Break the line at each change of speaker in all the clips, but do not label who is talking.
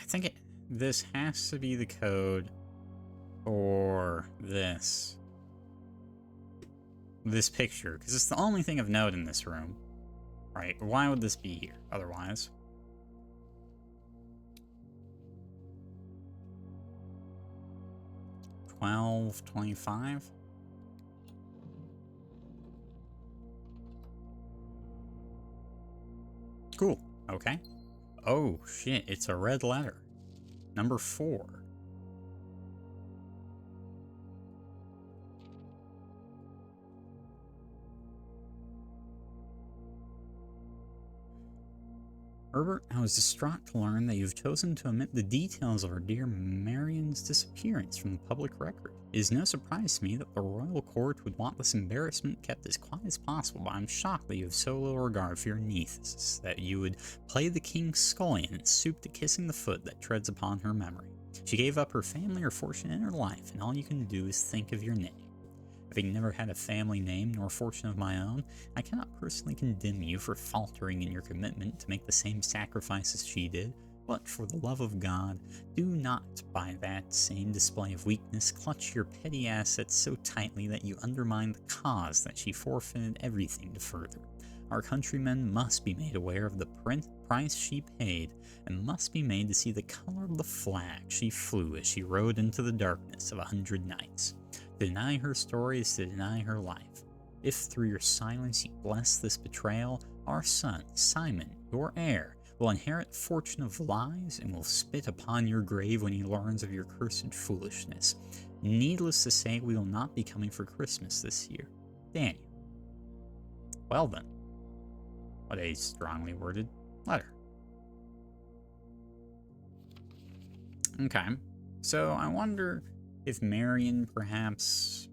think this has to be the code for this picture, because it's the only thing of note in this room, right? Why would this be here otherwise? $12.25. Cool. Okay. Oh shit! It's a red letter. Number 4. Herbert, I was distraught to learn that you've chosen to omit the details of our dear Marion's disappearance from the public record. It is no surprise to me that the royal court would want this embarrassment kept as quiet as possible, but I'm shocked that you have so little regard for your niece, that you would play the king's scullion and stoop to kissing the foot that treads upon her memory. She gave up her family, her fortune, and her life, and all you can do is think of your name. Having never had a family name nor fortune of my own, I cannot personally condemn you for faltering in your commitment to make the same sacrifices she did, but for the love of God, do not, by that same display of weakness, clutch your petty assets so tightly that you undermine the cause that she forfeited everything to further. Our countrymen must be made aware of the price she paid, and must be made to see the color of the flag she flew as she rode into the darkness of 100 nights. To deny her story is to deny her life. If through your silence you bless this betrayal, our son, Simon, your heir, will inherit fortune of lies and will spit upon your grave when he learns of your cursed foolishness. Needless to say, we will not be coming for Christmas this year. Daniel. Well then. What a strongly worded letter. Okay. So I wonder if Marion perhaps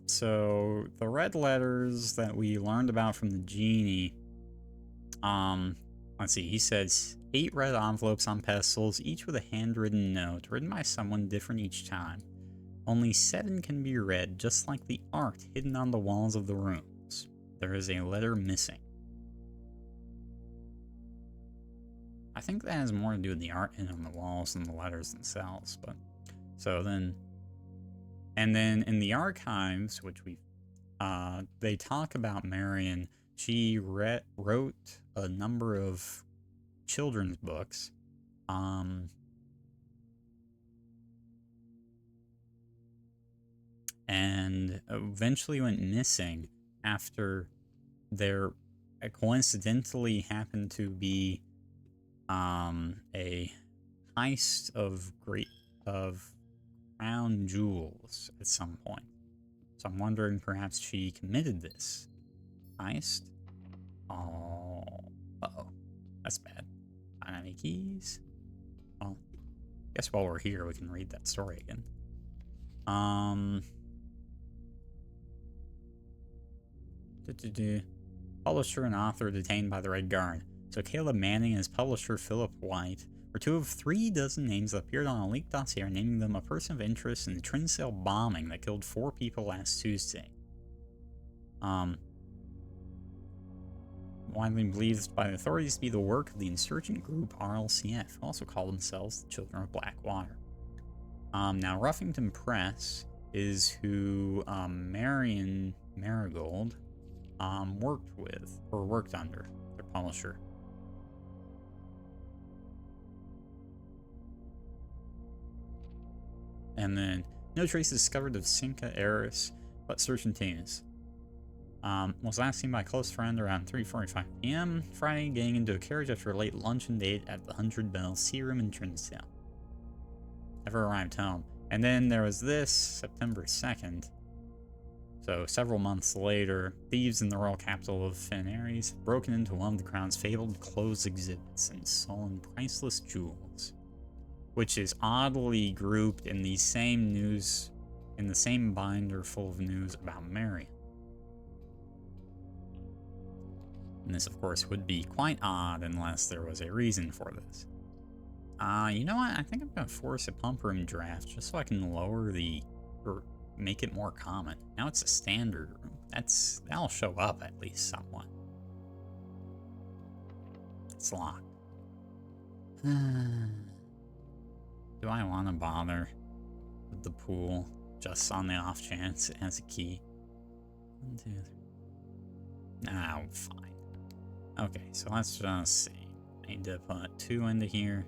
so the red letters that we learned about from the genie, let's see, he says 8 red envelopes on pedestals, each with a handwritten note, written by someone different each time. Only 7 can be read, just like the art hidden on the walls of the rooms. There is a letter missing. I think that has more to do with the art hidden on the walls than the letters themselves, but... So then... And then in the archives, which we... they talk about Marion. She wrote a number of children's books. And eventually went missing after there coincidentally happened to be a heist of crown jewels at some point. So I'm wondering perhaps she committed this heist. Oh, uh-oh, that's bad. I don't have any keys. Well, I guess while we're here we can read that story again. Publisher and author detained by the Red Guard. So Caleb Manning and his publisher Philip White were 2 of 3 dozen names that appeared on a leaked dossier, naming them a person of interest in the Trinsdale bombing that killed 4 people last Tuesday. Widely believed by the authorities to be the work of the insurgent group RLCF, who also call themselves the Children of Blackwater. Now Ruffington Press is who Marion Marigold worked under, their publisher. And then no traces discovered of Cinca heiress, but search continues. Was last seen by a close friend around 3:45 p.m. Friday, getting into a carriage after a late luncheon date at the 100 Bells Tea Room in Trinsdale. Never arrived home. And then there was this, September 2nd. So several months later, thieves in the royal capital of Fenares broken into one of the crown's fabled clothes exhibits and stolen priceless jewels, which is oddly grouped in the same news, in the same binder full of news about Marion. And this, of course, would be quite odd unless there was a reason for this. You know what? I think I'm gonna force a pump room draft just so I can lower the, or make it more common. Now it's a standard room. That'll show up at least somewhat. It's locked. Do I want to bother with the pool just on the off chance it has a key? 1, 2, 3. Oh, fine. Okay, so let's just see. I need to put 2 into here.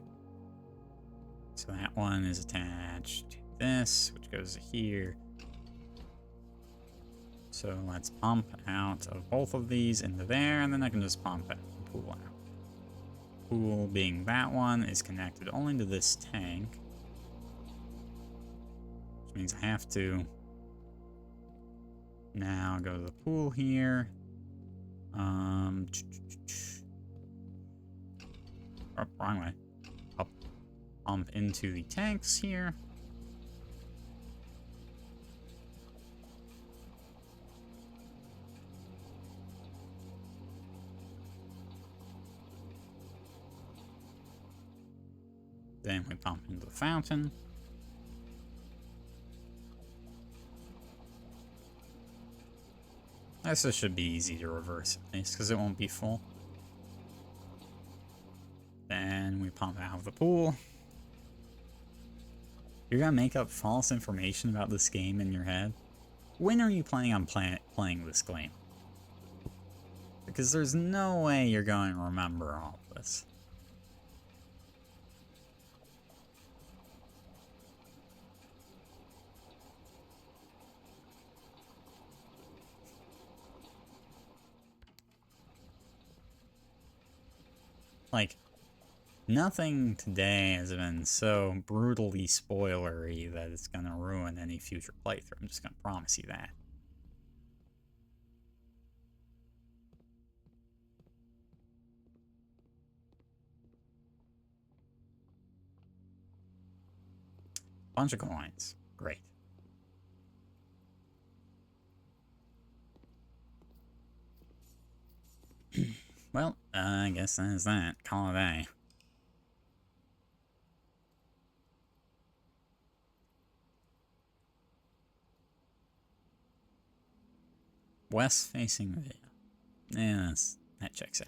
So that one is attached to this, which goes to here. So let's pump out of both of these into there, and then I can just pump out the pool out. Pool being that one is connected only to this tank, which means I have to now go to the pool here. Oh, wrong way. Up, pump into the tanks here. Then we pump into the fountain. This should be easy to reverse at least, because it won't be full. Then we pump out of the pool. You're gonna make up false information about this game in your head? When are you planning on playing this game? Because there's no way you're going to remember all of this. Like, nothing today has been so brutally spoilery that it's gonna ruin any future playthrough. I'm just gonna promise you that. Bunch of coins. Great. Well, I guess that is that. Call it a. West facing video. Yeah, that checks out.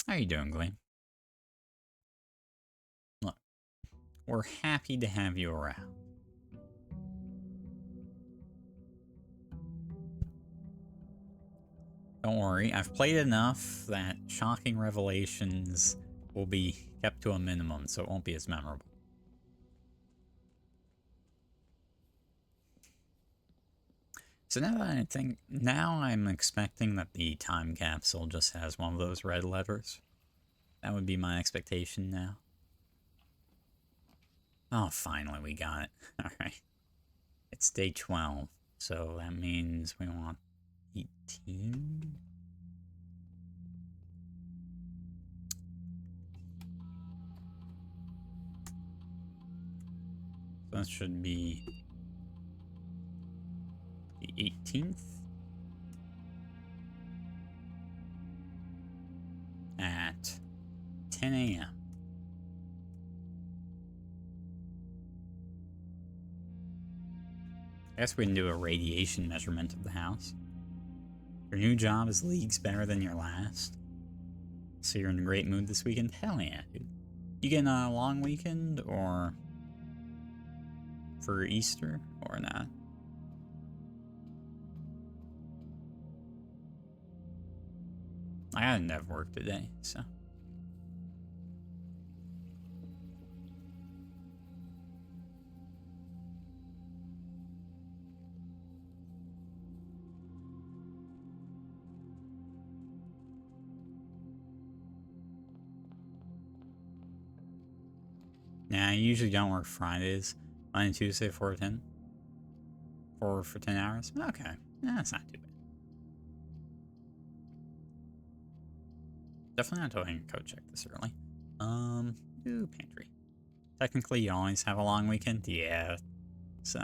How you doing, Gleam? Look, we're happy to have you around. Don't worry, I've played enough that shocking revelations will be kept to a minimum, so it won't be as memorable. So now I'm expecting that the time capsule just has one of those red letters. That would be my expectation now. Oh, finally we got it. Alright. It's day 12, so that means we want 18? So that should be the 18th at 10 a.m. I guess we can do a radiation measurement of the house. Your new job is leagues better than your last. So you're in a great mood this weekend? Hell yeah, dude. You getting a long weekend, or for Easter, or not? I didn't have work today, so. Nah, I usually don't work Fridays. Monday and Tuesday, 4 to 10. 4 for 10 hours? Okay. Nah, that's not too bad. Definitely not doing a code check this early. Ooh, pantry. Technically, you always have a long weekend? Yeah. So,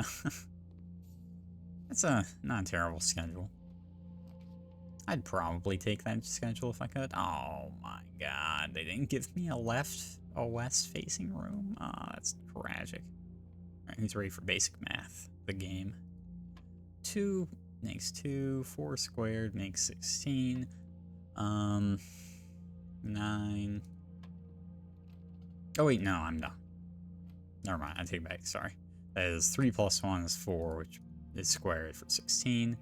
it's a not terrible schedule. I'd probably take that schedule if I could. Oh my god, they didn't give me a west-facing room? Oh, that's tragic. Alright, who's ready for basic math? The game. 2 makes 2, 4 squared makes 16. 9. Oh wait, no, I'm done. Never mind, I take it back, sorry. That is 3 plus 1 is 4, which is squared for 16.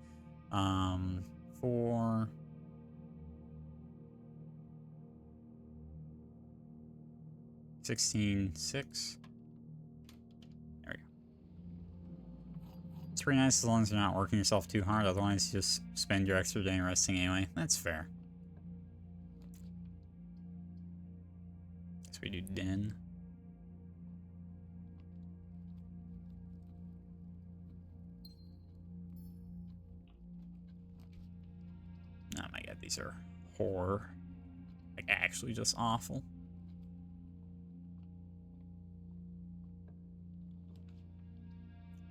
4. 16, 6. There we go. It's pretty nice as long as you're not working yourself too hard, otherwise you just spend your extra day resting anyway. That's fair. Guess we do den. Oh my god, these are horror. Like, actually just awful.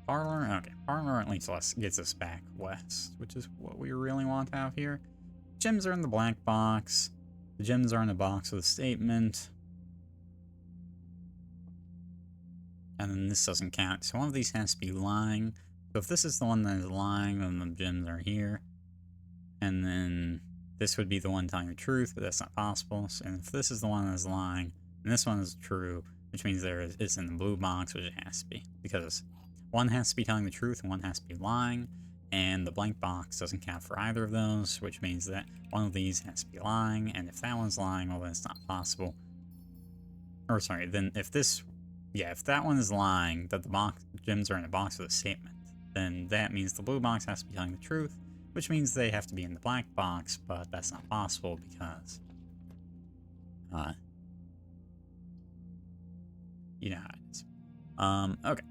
Parlor? Okay, parlor at least gets us back west, which is what we really want to have here. Gems are in the black box. The gems are in the box with a statement. And then this doesn't count. So one of these has to be lying. So if this is the one that is lying, then the gems are here. And then this would be the one telling the truth, but that's not possible. So, and if this is the one that is lying, and this one is true, which means it's in the blue box, which it has to be. Because one has to be telling the truth and one has to be lying, and the blank box doesn't count for either of those, which means that one of these has to be lying, and if that one's lying, well, then it's not possible. Or sorry, then if that one is lying, that the gems are in a box with a statement, then that means the blue box has to be telling the truth, which means they have to be in the black box, but that's not possible because, you know how it is. Okay.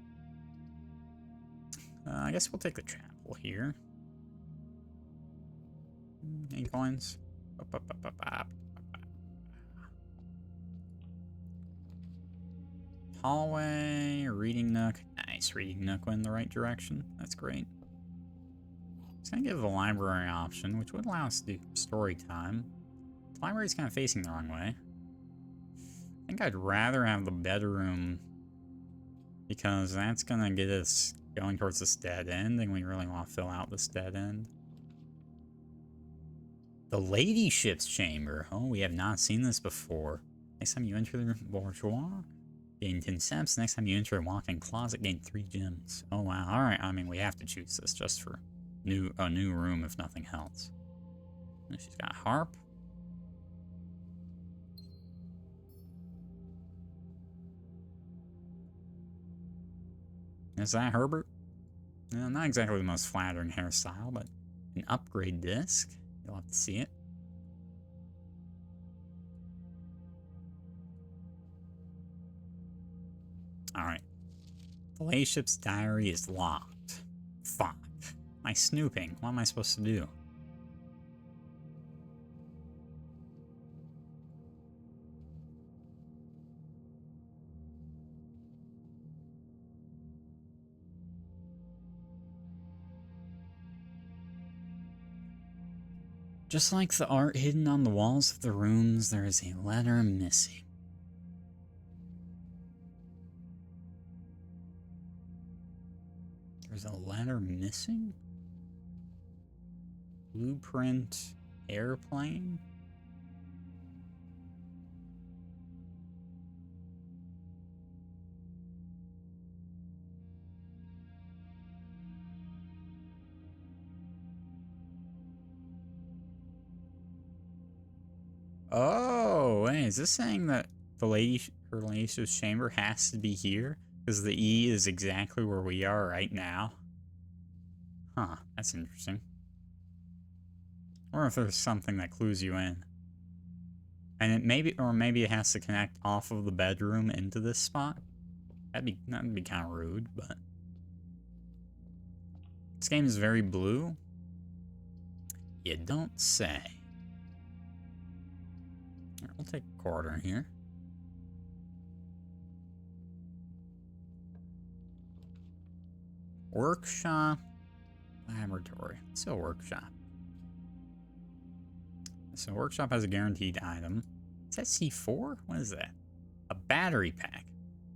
I guess we'll take the chapel here. Any coins? Hallway, reading nook. Nice, reading nook went in the right direction. That's great. It's gonna give the library option, which would allow us to do story time. The library's kind of facing the wrong way. I think I'd rather have the bedroom because that's gonna get us going towards this dead end, and we really want to fill out this dead end. The ladyship's chamber. Oh, we have not seen this before. Next time you enter the bourgeois, gain 10 steps. Next time you enter a walk-in closet, gain 3 gems. Oh wow, alright, I mean, we have to choose this just for a new room, if nothing else. And she's got a harp. Is that Herbert? No, not exactly the most flattering hairstyle, but an upgrade disc. You'll have to see it. Alright. The ladyship's diary is locked. Fuck. My snooping. What am I supposed to do? Just like the art hidden on the walls of the rooms, there is a letter missing. There's a letter missing? Blueprint airplane? Oh, wait, is this saying that her ladyship's chamber has to be here? Because the E is exactly where we are right now? Huh, that's interesting. Or if there's something that clues you in. And maybe it has to connect off of the bedroom into this spot. That'd be kind of rude, but this game is very blue. You don't say. We'll take a quarter here. Workshop, laboratory. Still workshop. So workshop has a guaranteed item. Is that C4? What is that? A battery pack.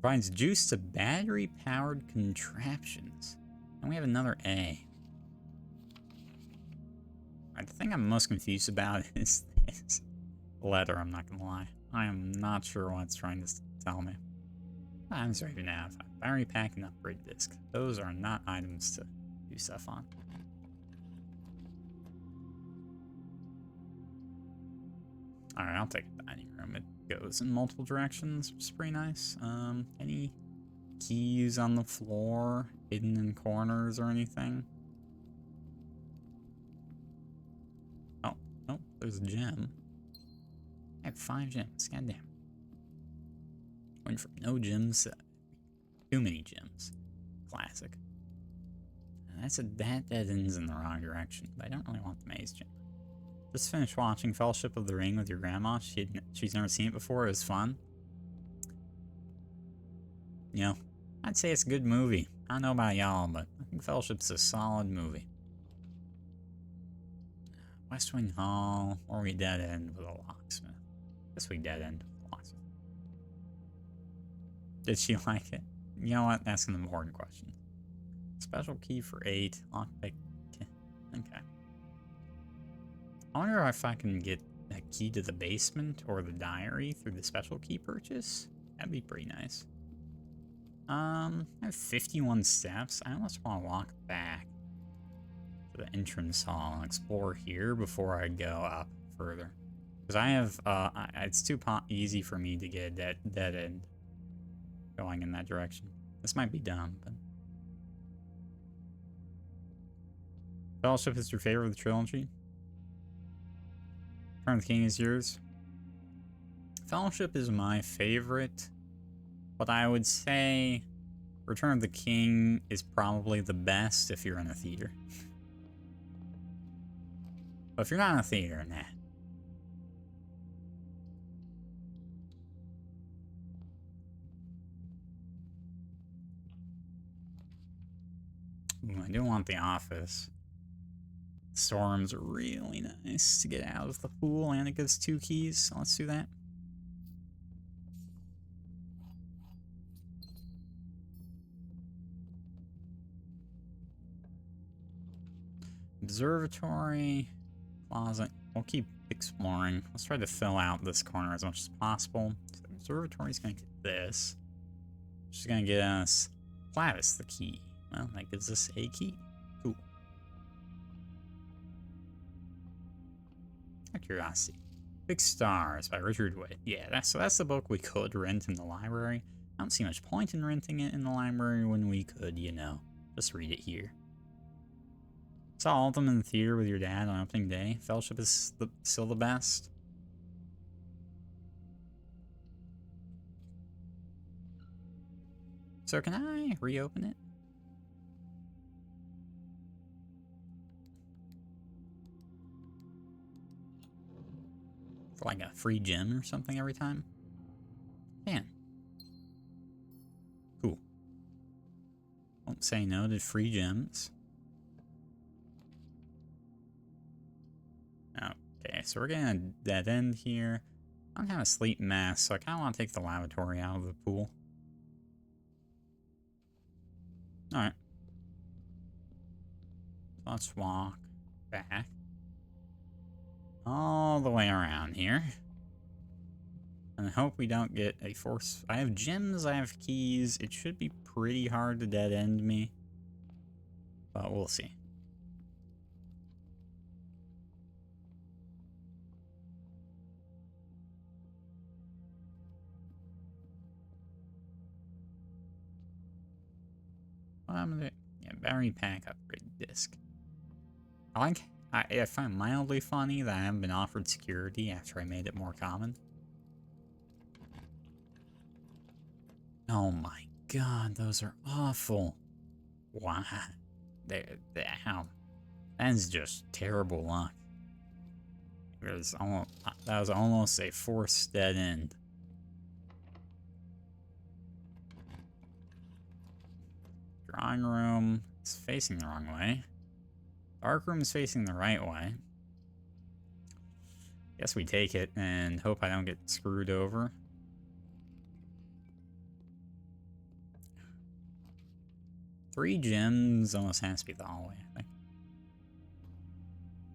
Provides juice to battery-powered contraptions. And we have another A. The thing I'm most confused about is this letter, I'm not gonna lie. I am not sure what it's trying to tell me. I'm sorry, even now. Battery pack and upgrade disc. Those are not items to do stuff on. Alright, I'll take a dining room. It goes in multiple directions, which is pretty nice. Any keys on the floor, hidden in corners or anything? Oh, there's a gem. I have 5 gems, goddamn. Went from no gems to too many gems. Classic. That ends in the wrong direction, but I don't really want the maze gem. Just finished watching Fellowship of the Ring with your grandma. She's never seen it before. It was fun. You know, I'd say it's a good movie. I don't know about y'all, but I think Fellowship's a solid movie. West Wing Hall, or we dead end with a locksmith. Guess we dead end with a locksmith. Did she like it? You know what? Asking the important question. Special key for 8. Lockpick. Okay. I wonder if I can get a key to the basement or the diary through the special key purchase. That'd be pretty nice. I have 51 steps. I almost want to walk back to the entrance hall and explore here before I go up further. Because I have, it's too easy for me to get a dead end going in that direction. This might be dumb, but... Fellowship is your favorite of the trilogy? Return of the King is yours? Fellowship is my favorite, but I would say Return of the King is probably the best if you're in a theater. But if you're not in a theater, nah. Ooh, I do want the office. Storms are really nice to get out of the pool, and it gives 2 keys, so let's do that. Observatory, closet. We'll keep exploring. Let's try to fill out this corner as much as possible. So the observatory's gonna get this. She's gonna get us Clavis, the key. Well, that gives us a key. Cool. Out of curiosity. Big Stars by Richard Witt. Yeah, that's the book we could rent in the library. I don't see much point in renting it in the library when we could, you know, just read it here. Saw all of them in the theater with your dad on opening day. Fellowship is still the best. So can I reopen it? For like a free gem or something every time? Man. Cool. Won't say no to free gems. Okay, so we're getting a dead end here. I don't have a sleep mask, so I kind of want to take the lavatory out of the pool. Alright. Let's walk back. All the way around here. And I hope we don't get a force. I have gems, I have keys. It should be pretty hard to dead end me. But we'll see. I'm gonna, yeah, battery pack upgrade disc. I find it mildly funny that I haven't been offered security after I made it more common. Oh my god, those are awful. Wow. How? That is just terrible luck. That was almost a forced dead end. Drawing room is facing the wrong way. Dark room is facing the right way. Guess we take it and hope I don't get screwed over. Three gems almost has to be the hallway, I think.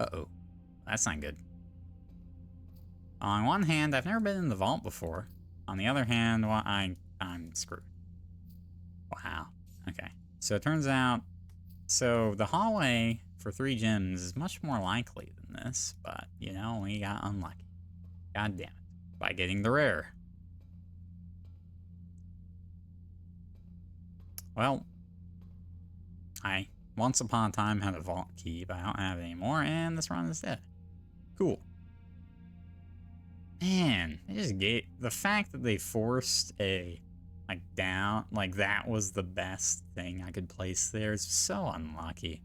Uh-oh. That's not good. On one hand, I've never been in the vault before. On the other hand, well, I'm screwed. Wow. Okay. So it turns out... So the hallway for 3 gems is much more likely than this, but, you know, we got unlucky. God damn it. By getting the rare. Well, I once upon a time had a vault key, but I don't have it anymore, and this run is dead. Cool. Man, they just gave... The fact that they forced a... Like, down... Like, that was the best thing I could place there is so unlucky.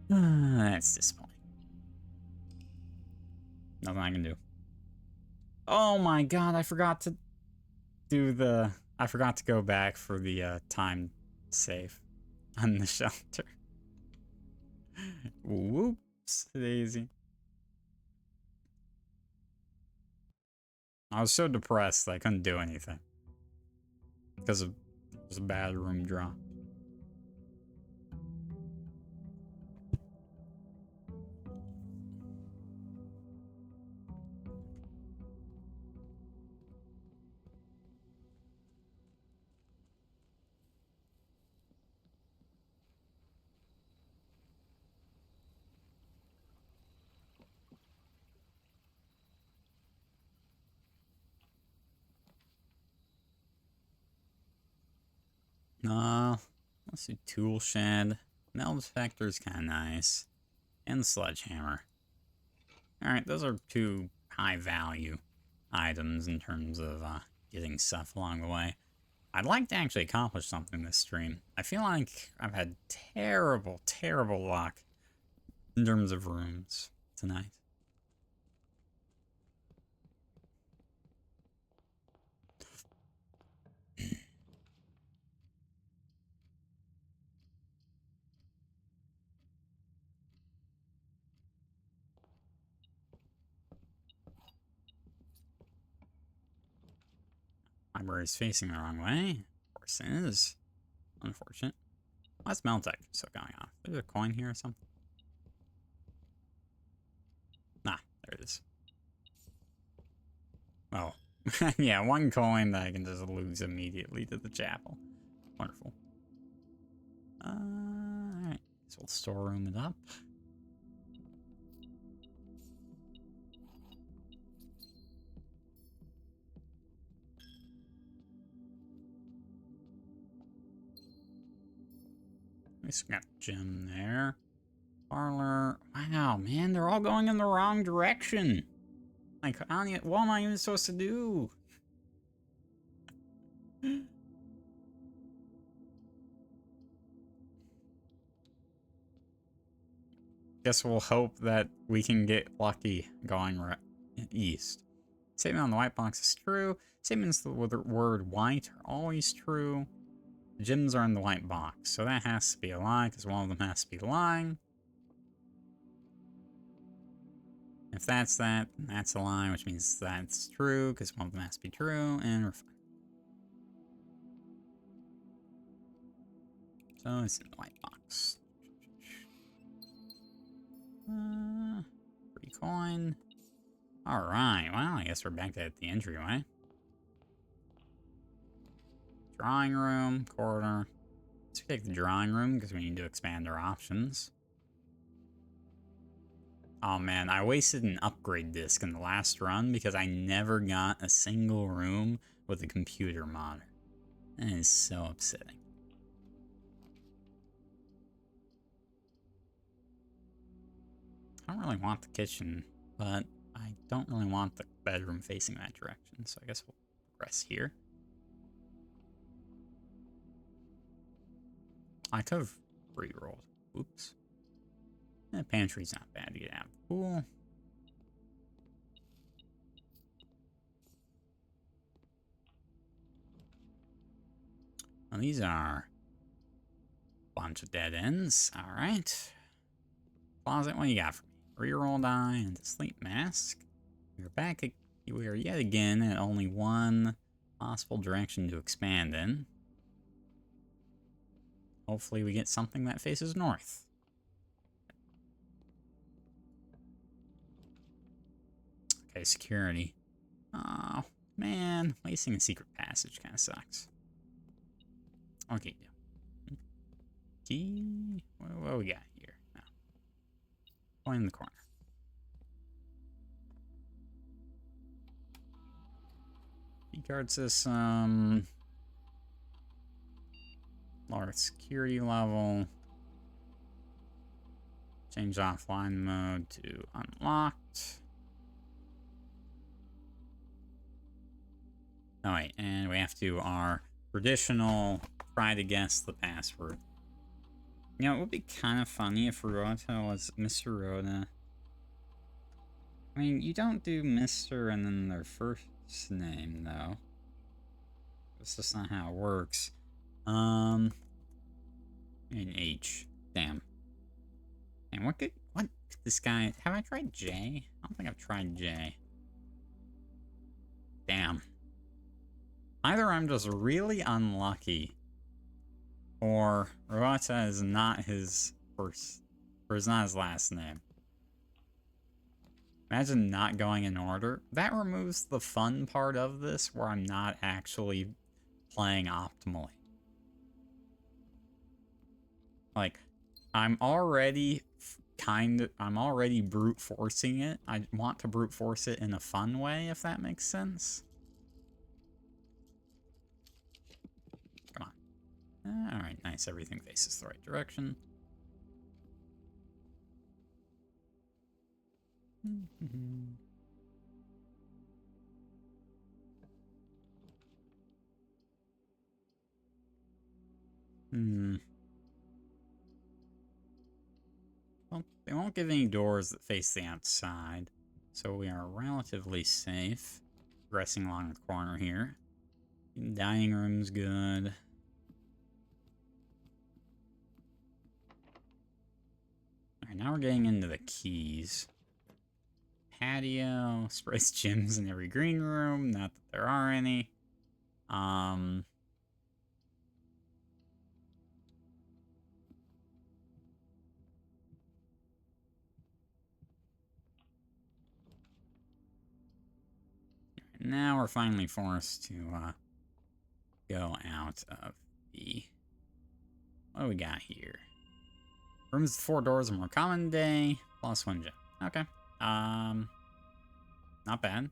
That's disappointing. Nothing I can do. Oh my god, I forgot to do the... I forgot to go back for the time save on the shelter. Whoops, daisy. I was so depressed that I couldn't do anything. Because of it was a bad room draw. Let's do tool shed. Metal detector is kind of nice. And the sledgehammer. Alright, those are 2 high value items in terms of getting stuff along the way. I'd like to actually accomplish something this stream. I feel like I've had terrible, terrible luck in terms of rooms tonight. Library's facing the wrong way. Of course it is. Unfortunate. What's Meltec still going on? There's a coin here or something? Nah, there it is. Oh. Yeah, 1 coin that I can just lose immediately to the chapel. Wonderful. Alright. So we'll storeroom it up. We got gem there. Parlor. Wow, man, they're all going in the wrong direction. Like, what am I even supposed to do? Guess we'll hope that we can get lucky going east. Statement on the white box is true. Statements with the word white are always true. The gems are in the white box, so that has to be a lie, because one of them has to be lying. If that's that, then that's a lie, which means that's true, because one of them has to be true, and we're fine. So it's in the white box. 3 coin. Alright, well, I guess we're back at the entryway. Drawing room, corridor. Let's take the drawing room because we need to expand our options. Oh man, I wasted an upgrade disc in the last run because I never got a single room with a computer monitor. That is so upsetting. I don't really want the kitchen, but I don't really want the bedroom facing that direction, so I guess we'll progress here. I could have re-rolled. Oops. The pantry's not bad to get out of the pool. Well, these are a bunch of dead ends. Alright. Closet, what do you got for me? Reroll die and a sleep mask. We are back. We are yet again at only one possible direction to expand in. Hopefully we get something that faces north. Okay, security. Oh, man. Wasting a secret passage kind of sucks. Okay. Key? What we got here? No. Point in the corner. Key card system. Lower security level. Change offline mode to unlocked. Oh wait, and we have to do our traditional try to guess the password. You know, it would be kind of funny if Rota was Mr. Rota. I mean, you don't do Mr. and then their first name, though. That's just not how it works. And H. Damn. And what could this guy... Have I tried J? I don't think I've tried J. Damn. Either I'm just really unlucky, or Rota is not his first... Or is not his last name. Imagine not going in order. That removes the fun part of this, where I'm not actually playing optimally. Like, I'm already brute forcing it. I want to brute force it in a fun way, if that makes sense. Come on. Alright, nice. Everything faces the right direction. Well, they won't give any doors that face the outside, so we are relatively safe. Progressing along the corner here. Dining room's good. Alright, now we're getting into the keys. Patio, sprays gyms in every green room, not that there are any. Now we're finally forced to go out of the... What do we got here? Rooms with 4 doors are more common today. Plus 1 gem. Okay. Not bad.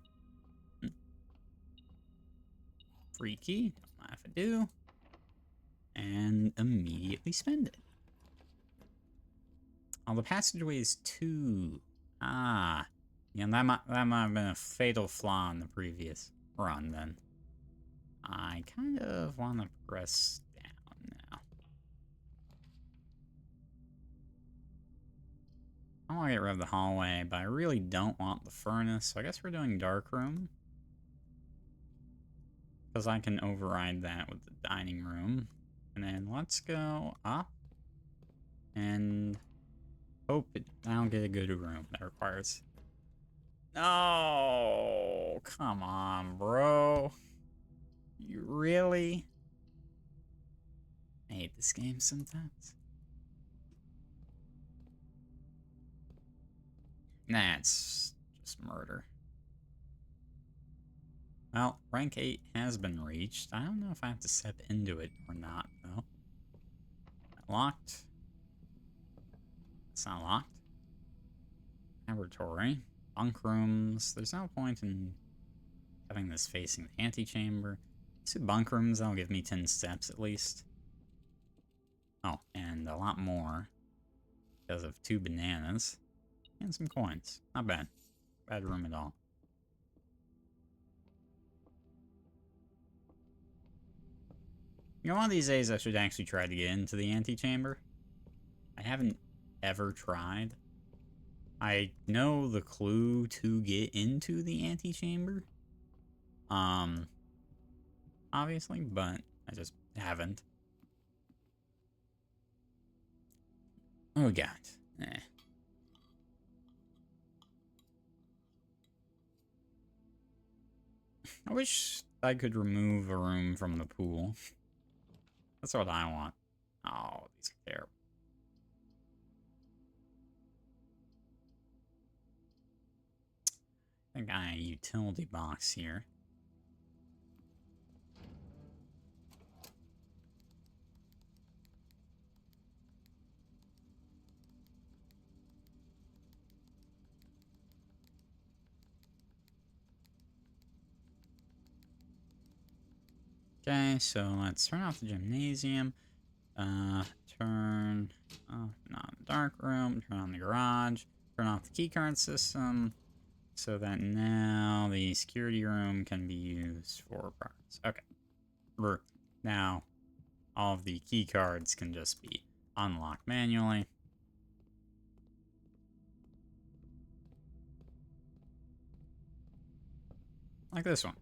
Free key. Don't mind if I do. And immediately spend it. Oh, the passageway is 2. Ah. Yeah, that might have been a fatal flaw in the previous run, then. I kind of want to press down now. I want to get rid of the hallway, but I really don't want the furnace, so I guess we're doing dark room. Because I can override that with the dining room. And then let's go up. And hope I don't get a good room that requires... Oh, come on, bro. You really? I hate this game sometimes. That's just murder. Well, rank 8 has been reached. I don't know if I have to step into it or not, though. Locked. It's not locked. Laboratory. Bunk rooms. There's no point in having this facing the antechamber. Let's do bunk rooms. That'll give me 10 steps at least. Oh, and a lot more. Because of 2 bananas. And some coins. Not bad. Bad room at all. You know, one of these days I should actually try to get into the antechamber. I haven't ever tried. I know the clue to get into the antechamber. Obviously, but I just haven't. Oh, God. I wish I could remove a room from the pool. That's what I want. Oh, these are terrible. I think I have a utility box here. Okay, so let's turn off the gymnasium. Turn off the dark room. Turn on the garage. Turn off the keycard system. So that now the security room can be used for parts. Okay. Now, all of the key cards can just be unlocked manually. Like this one.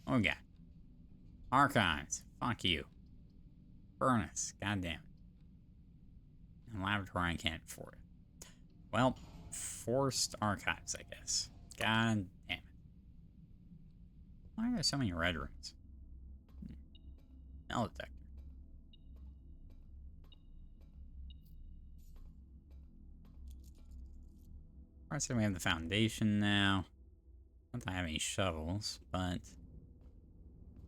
Oh, yeah. Archives. Fuck you. Furnace. God damn it. And laboratory, I can't afford it. Well, forced archives, I guess. God damn it. Why are there so many red rooms? Metal detector. Alright, so we have the foundation now. Not that I have any shovels, but...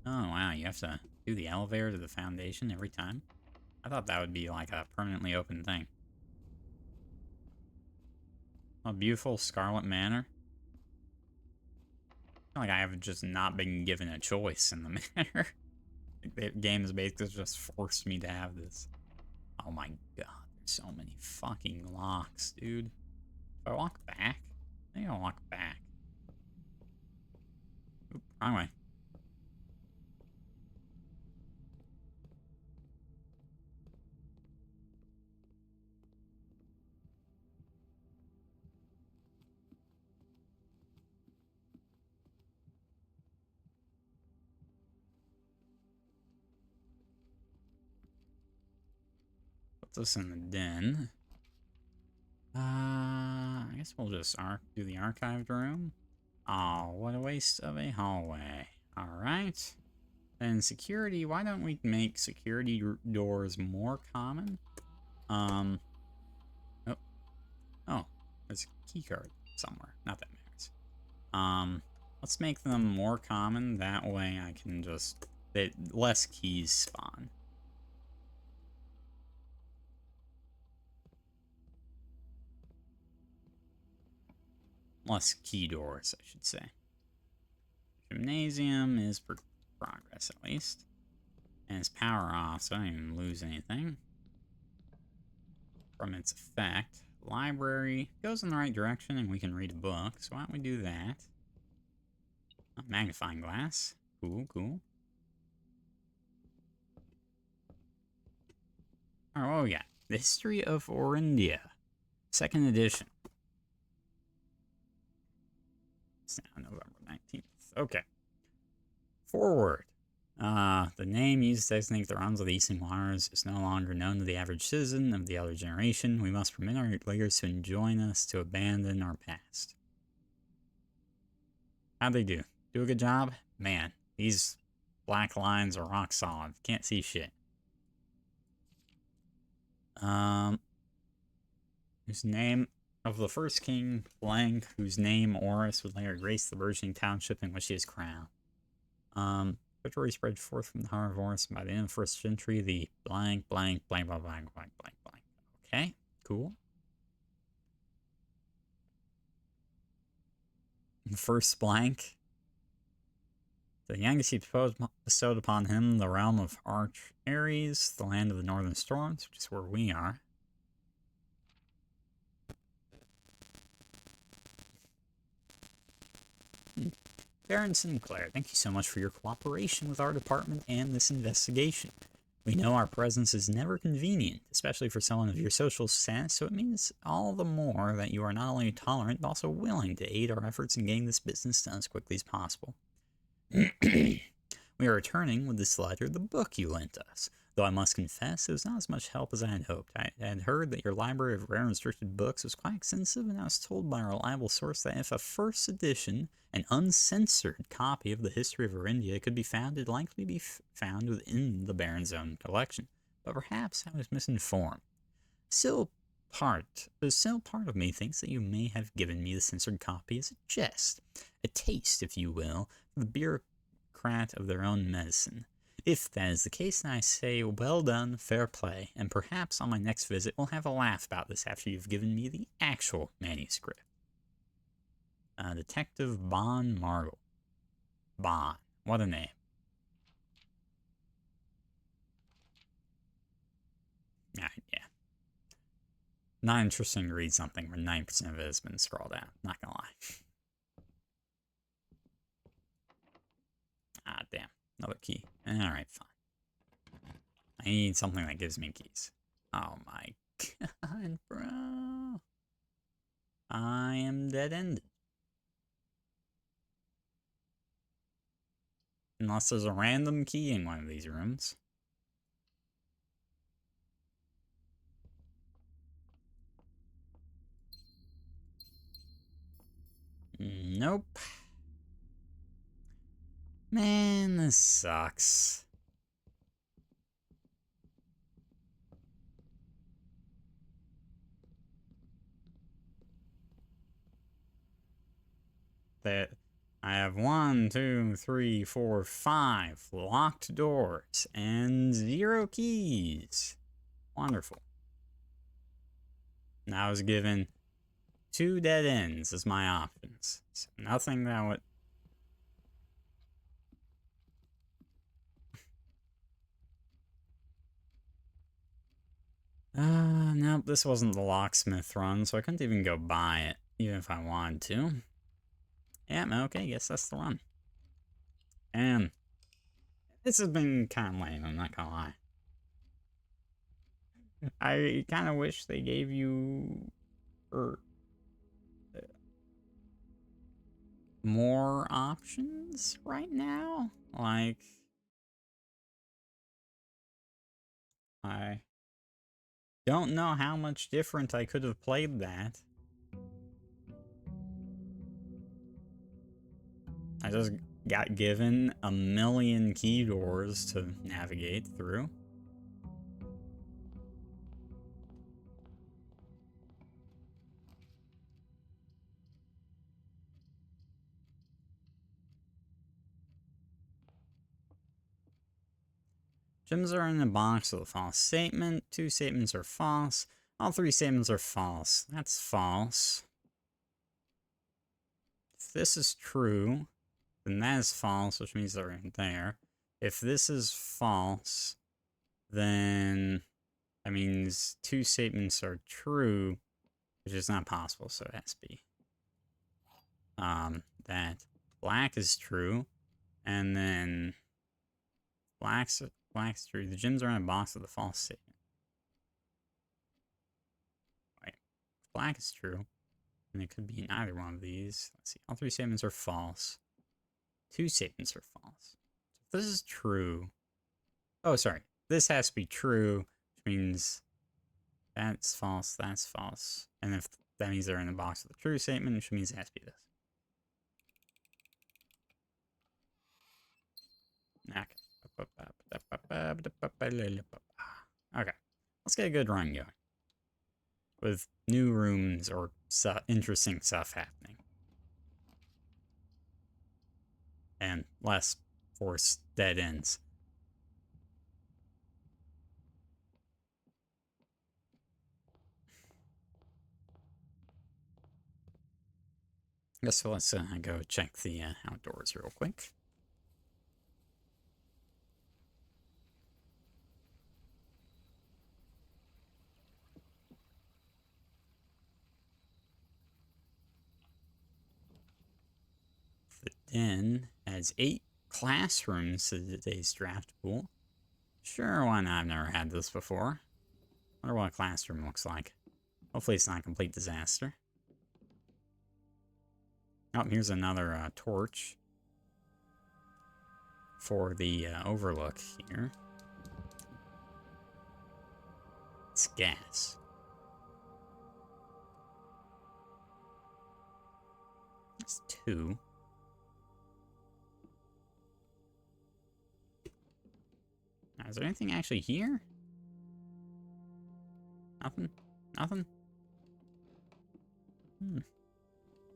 Oh, wow, you have to do the elevator to the foundation every time? I thought that would be like a permanently open thing. A beautiful Scarlet Manor. I feel like I have just not been given a choice in the manor. The game has basically just forced me to have this. Oh my god, there's so many fucking locks, dude. If I walk back? I think I'll walk back. Oop, wrong way. Put this in the den. I guess we'll just do the archived room. Oh, what a waste of a hallway. Alright. Then security, why don't we make security doors more common? Oh. Oh, there's a key card somewhere. Not that matters. Let's make them more common. That way I can just... less keys spawn. Less key doors, I should say. Gymnasium is for progress, at least. And it's power off, so I don't even lose anything from its effect. Library goes in the right direction, and we can read a book, so why don't we do that? A magnifying glass. Cool, cool. Alright, what we got? The History of Orindia. 2nd edition. It's now November 19th. Okay. Forward. The name used to designate the realms of the Eastern Waters is no longer known to the average citizen of the elder generation. We must permit our leaders to join us to abandon our past. How'd they do? Do a good job? Man, these black lines are rock solid. Can't see shit. Whose name of the first king, blank, whose name Oris would later grace the burgeoning township in which he is crowned. Victory spread forth from the heart of Oris, and by the end of the 1st century, the blank, blank, blank, blank, blank, blank, blank, blank. Okay, cool. The first blank. The youngest he bestowed upon him the realm of Arch Ares, the land of the northern storms, which is where we are. Baron Sinclair, thank you so much for your cooperation with our department and this investigation. We know our presence is never convenient, especially for someone of your social status, so it means all the more that you are not only tolerant, but also willing to aid our efforts in getting this business done as quickly as possible. We are returning with this letter the book you lent us. Though I must confess, it was not as much help as I had hoped. I had heard that your library of rare and restricted books was quite extensive, and I was told by a reliable source that if a first edition, an uncensored copy of the history of Arindia could be found, it'd likely be found within the Baron's own collection. But perhaps I was misinformed. Still part of me thinks that you may have given me the censored copy as a jest, a taste, if you will, for the bureaucrat of their own medicine. If that is the case, then I say, well done, fair play, and perhaps on my next visit we'll have a laugh about this after you've given me the actual manuscript. Detective Bon Margle. Bon. What a name. Yeah. Not interesting to read something where 9% of it has been scrolled out. Not gonna lie. Ah, damn. Another key. Alright, fine. I need something that gives me keys. Oh my god, bro. I am dead-ended. Unless there's a random key in one of these rooms. Nope. Man, this sucks. That I have 1, 2, 3, 4, 5 locked doors and 0 keys. Wonderful. And I was given 2 dead ends as my options. So nothing that would... Nope, this wasn't the locksmith run, so I couldn't even go buy it, even if I wanted to. Yeah, okay, guess that's the run. And this has been kind of lame, I'm not gonna lie. I kind of wish they gave you more options right now. Like, I don't know how much different I could have played that. I just got given a million key doors to navigate through. Gems are in a box with a false statement. 2 statements are false. All 3 statements are false. That's false. If this is true, then that is false, which means they're in there. If this is false, then that means 2 statements are true, which is not possible, so it has to be that black is true, and then black's true. The gems are in a box with a false statement. Right. If black is true, and it could be in either one of these. Let's see. All 3 statements are false. 2 statements are false. So if this is true... Oh, sorry. This has to be true, which means that's false, that's false. And if that means they're in the box with a true statement, which means it has to be this. Okay. Let's get a good run going. With new rooms or interesting stuff happening. And less forced dead ends. So let's go check the outdoors real quick. The den has 8 classrooms to today's draft pool. Sure, why not? I've never had this before. Wonder what a classroom looks like. Hopefully it's not a complete disaster. Oh, here's another torch for the overlook here. It's gas. That's 2. Now, is there anything actually here? Nothing? Nothing?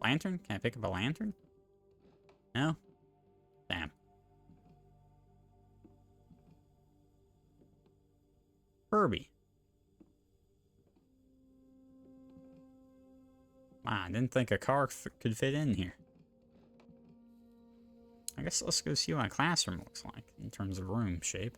Lantern? Can I pick up a lantern? No? Damn. Herbie. Wow, I didn't think a car could fit in here. I guess let's go see what a classroom looks like in terms of room shape.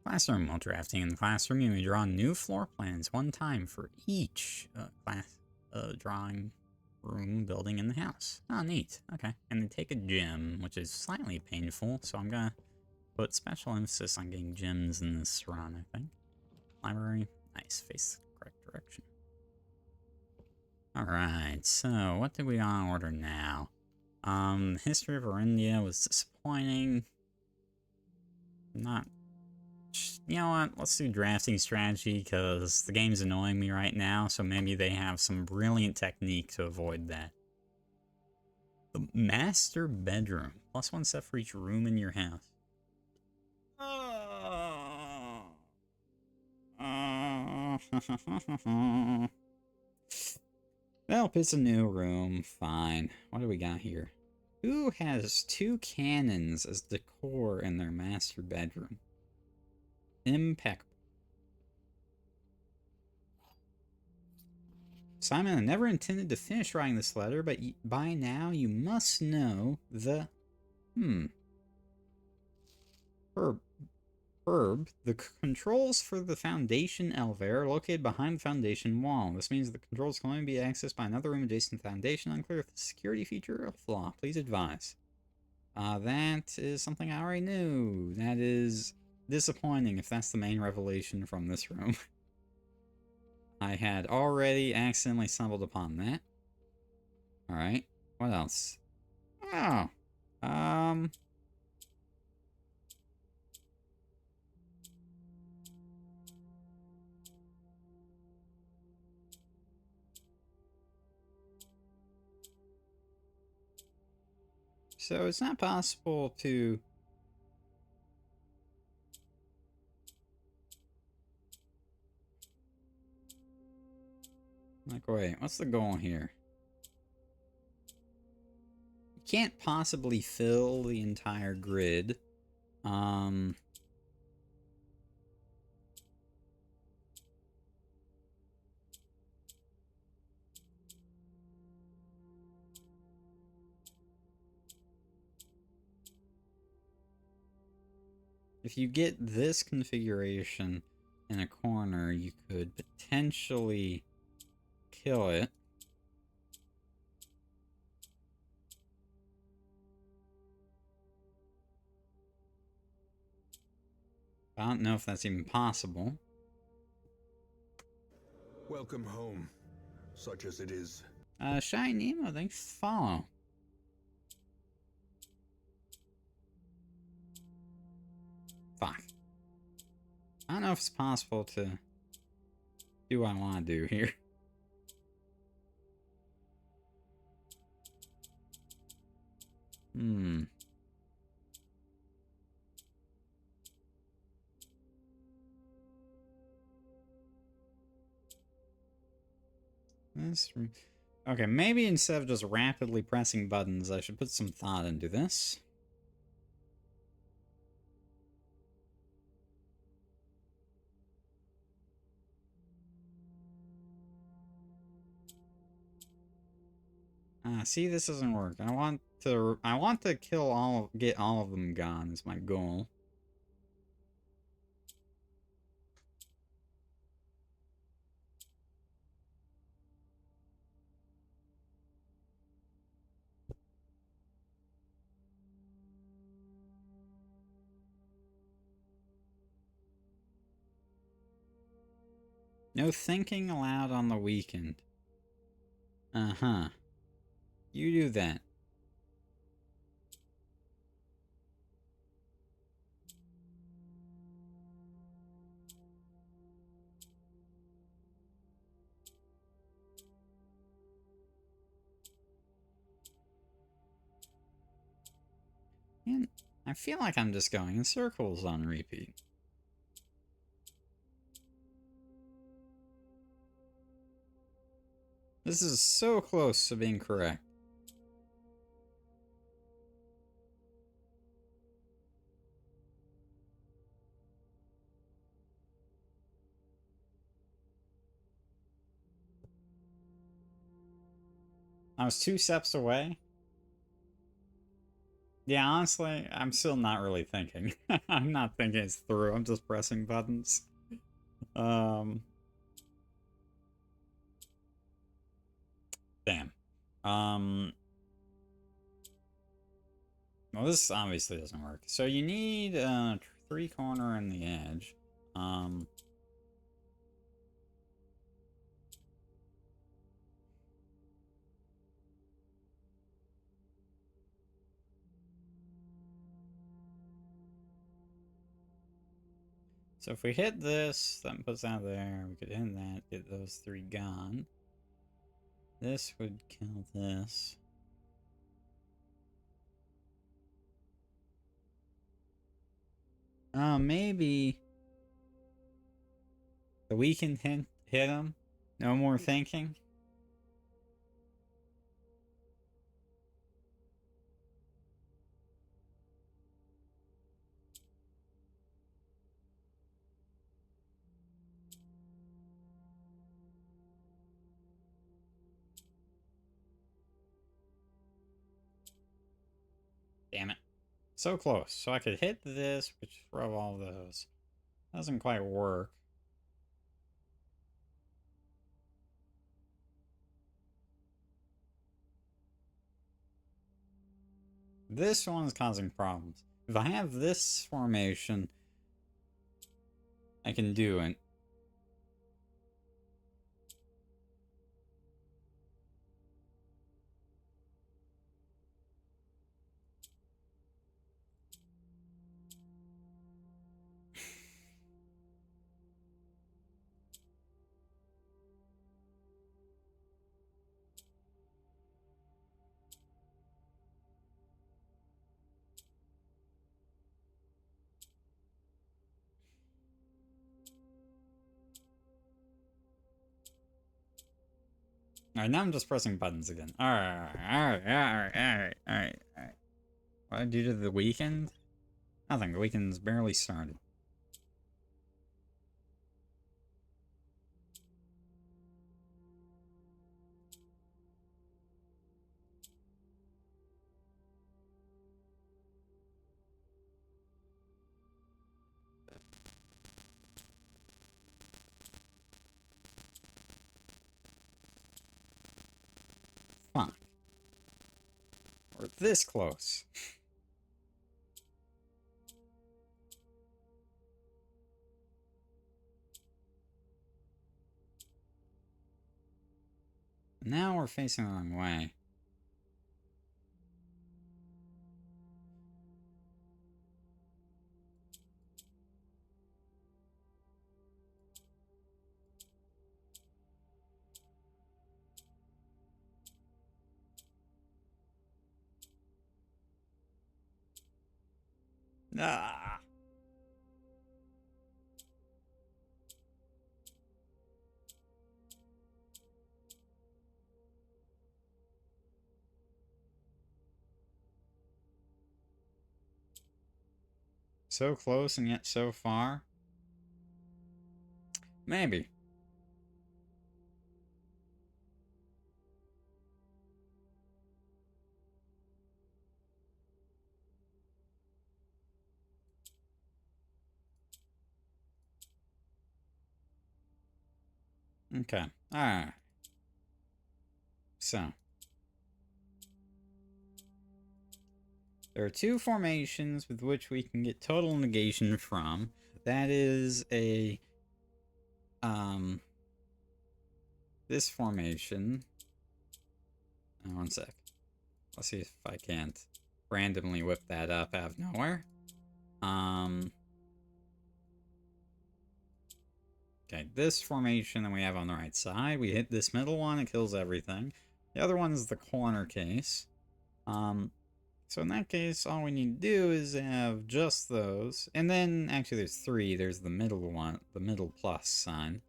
Classroom. While drafting in the classroom, you may draw new floor plans one time for each drawing room building in the house. Oh, neat. Okay. And then take a gym, which is slightly painful, so I'm gonna put special emphasis on getting gyms in this run, I think. Library. Nice. Face the correct direction. Alright, so what do we on order now? History of India was disappointing. Not... You know what? Let's do drafting strategy, because the game's annoying me right now, so maybe they have some brilliant technique to avoid that. The master bedroom. +1 set for each room in your house. Well, it's a new room. Fine. What do we got here? Who has 2 cannons as decor in their master bedroom? Impeccable. Simon, I never intended to finish writing this letter, but by now you must know the... Herb, the controls for the Foundation elevator are located behind the Foundation wall. This means the controls can only be accessed by another room adjacent to the Foundation. Unclear if the security feature or flaw. Please advise. That is something I already knew. That is disappointing if that's the main revelation from this room. I had already accidentally stumbled upon that. Alright. What else? Oh. So it's not possible to... Like, wait, what's the goal here? You can't possibly fill the entire grid. If you get this configuration in a corner, you could potentially kill it. I don't know if that's even possible.
Welcome home, such as it is.
Shy Nemo, thanks for follow. Fuck. I don't know if it's possible to do what I want to do here. Okay, maybe instead of just rapidly pressing buttons, I should put some thought into this. See, this doesn't work. I want to kill get all of them gone is my goal. No thinking allowed on the weekend. Uh-huh. You do that. And I feel like I'm just going in circles on repeat. This is so close to being correct. I was 2 steps away. Yeah, honestly, I'm still not really thinking. I'm not thinking it through. I'm just pressing buttons. Damn. Well, this obviously doesn't work. So you need 3 corner and the edge. So if we hit this, that puts that there. We could hit that, get those 3 gone. This would kill this. Maybe the weekend hit him. No more thinking. Damn it. So close. So I could hit this, which throw all those. Doesn't quite work. This one's causing problems. If I have this formation, I can do it. Alright, now I'm just pressing buttons again. Alright. What did I do to the weekend? Nothing, the weekend's barely started. Fuck. We're this close. Now we're facing the wrong way. Ah. So close and yet so far. Maybe. Okay. Alright. So. There are 2 formations with which we can get total negation from. That is a this formation. One sec. Let's see if I can't randomly whip that up out of nowhere. Okay, this formation that we have on the right side. We hit this middle one, it kills everything. The other one is the corner case. So in that case, all we need to do is have just those. And then, actually there's three. There's the middle one, the middle plus sign.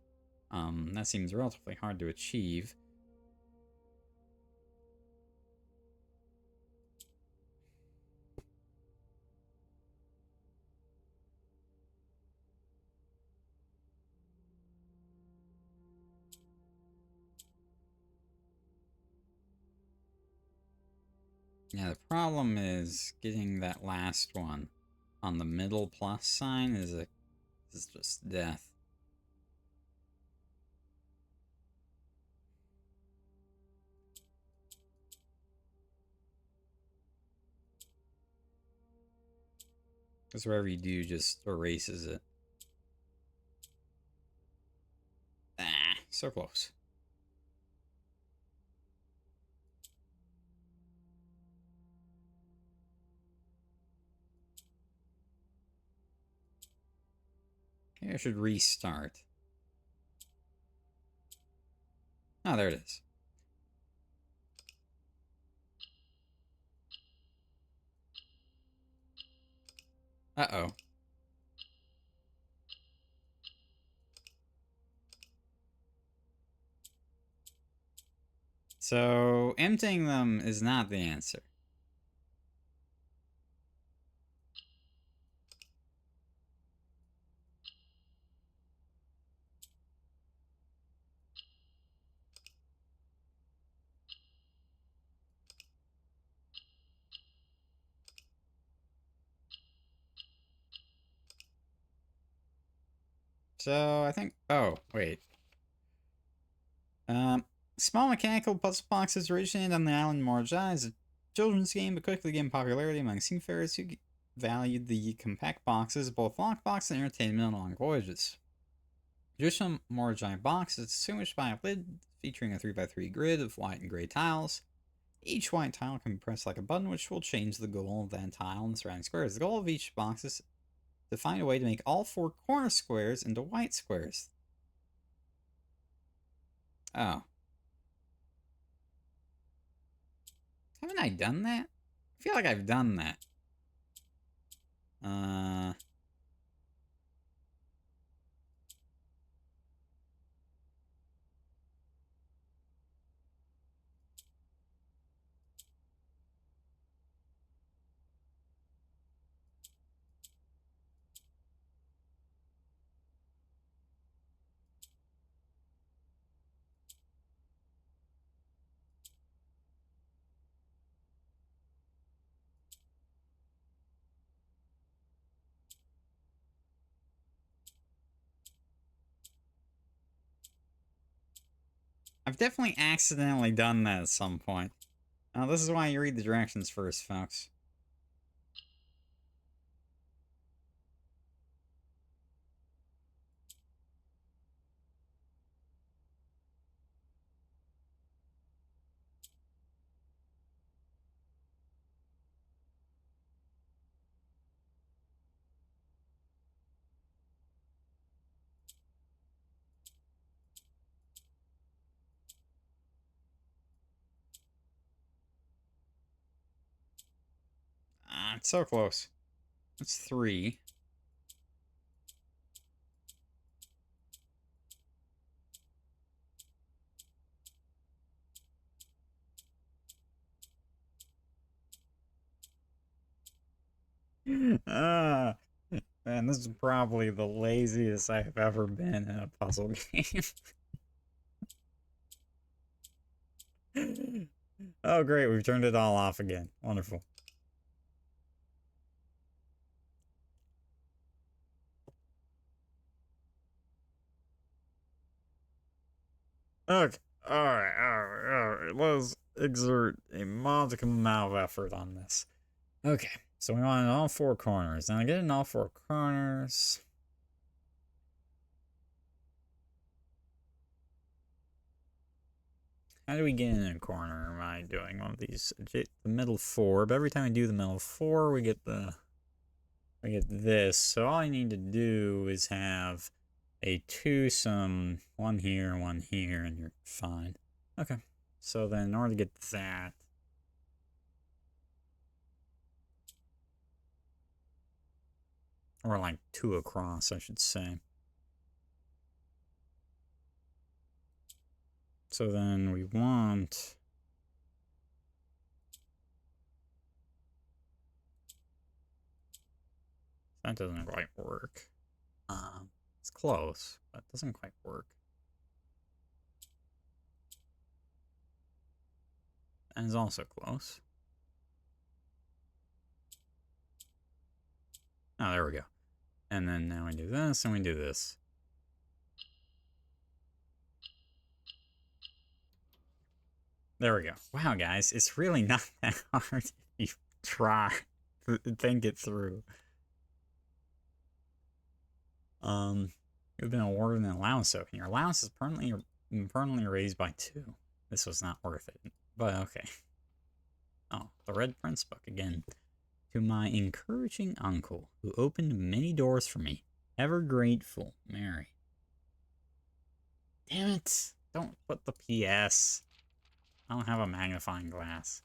That seems relatively hard to achieve. Yeah, the problem is getting that last one on the middle plus sign is just death. Because wherever you do, just erases it. Ah, so close. Maybe I should restart. Oh, there it is. Uh-oh. So, emptying them is not the answer. So, I think... Oh, wait. Small mechanical puzzle boxes originated on the island Morja as a children's game, but quickly gained popularity among seafarers who valued the compact boxes, both lockbox and entertainment on long voyages. Traditional Morja box is distinguished by a lid featuring a 3x3 grid of white and gray tiles. Each white tile can be pressed like a button, which will change the goal of that tile and the surrounding squares. The goal of each box is to find a way to make all 4 corner squares into white squares. Oh. Haven't I done that? I feel like I've done that. I've definitely accidentally done that at some point. This is why you read the directions first, folks. It's so close. It's 3. Man, this is probably the laziest I've ever been in a puzzle game. Oh, great, we've turned it all off again. Wonderful. Okay, alright. Let's exert a modicum amount of effort on this. Okay, so we want it in all 4 corners. Now, to get it in all 4 corners... How do we get in a corner? Am I doing one of these? The middle 4, but every time we do the middle 4, we get this. So all I need to do is have a twosome, one here, and you're fine. Okay. So then in order to get that, or like 2 across, I should say. So then we want... That doesn't quite work. It's close, but it doesn't quite work. And it's also close. Oh, there we go. And then now we do this, and we do this. There we go. Wow, guys, it's really not that hard if you try to think it through. You've been awarded an allowance token. Your allowance is permanently raised by 2. This was not worth it, but okay. Oh, the Red Prince book again. To my encouraging uncle, who opened many doors for me, ever grateful, Mary. Damn it! Don't put the PS. I don't have a magnifying glass.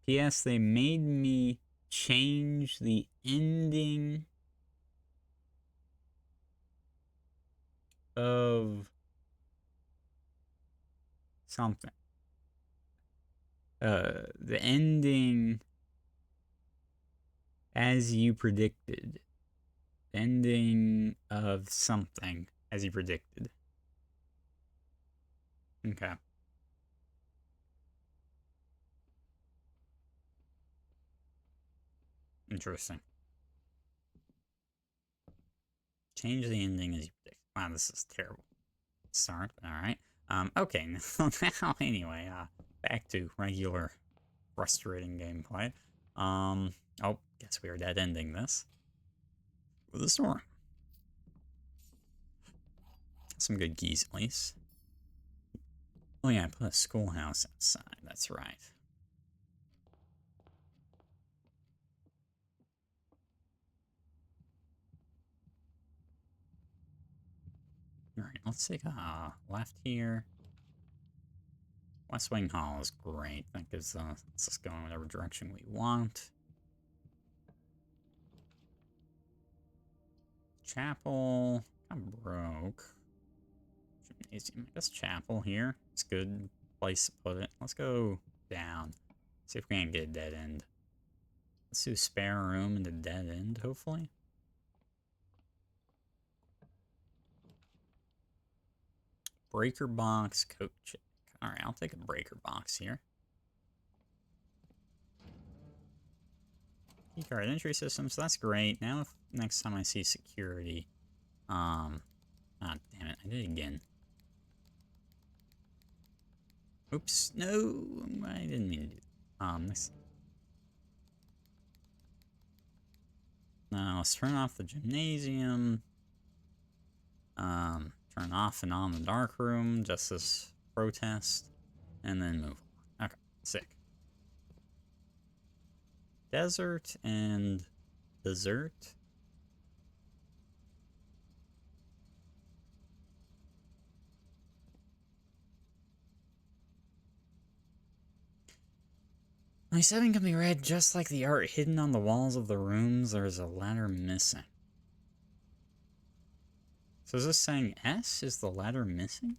P.S. They made me change the ending of something. The ending as you predicted. Ending of something as you predicted. Okay. Interesting. Change the ending as you predict. Wow, this is terrible. Start. Alright. Okay, now anyway, back to regular frustrating gameplay. Oh, guess we are dead ending this with a storm. Some good keys at least. Oh yeah, I put a schoolhouse outside, that's right. Alright, let's take a left here. West Wing Hall is great. That gives us go in whatever direction we want. Chapel. I'm broke. Gymnasium. I guess chapel here. It's a good place to put it. Let's go down. See if we can get a dead end. Let's do spare room and a dead end, hopefully. Breaker box, coat check. Alright, I'll take a breaker box here. Keycard entry system, so that's great. Now, if next time I see security, ah, damn it, I did it again. Oops, no, I didn't mean to do that. Now, let's turn off the gymnasium. Turn off and on the dark room, just as protest, and then move on. Okay, sick. Desert and dessert. My 7 can be read just like the art hidden on the walls of the rooms. There's a ladder missing. So is this saying S? Is the ladder missing?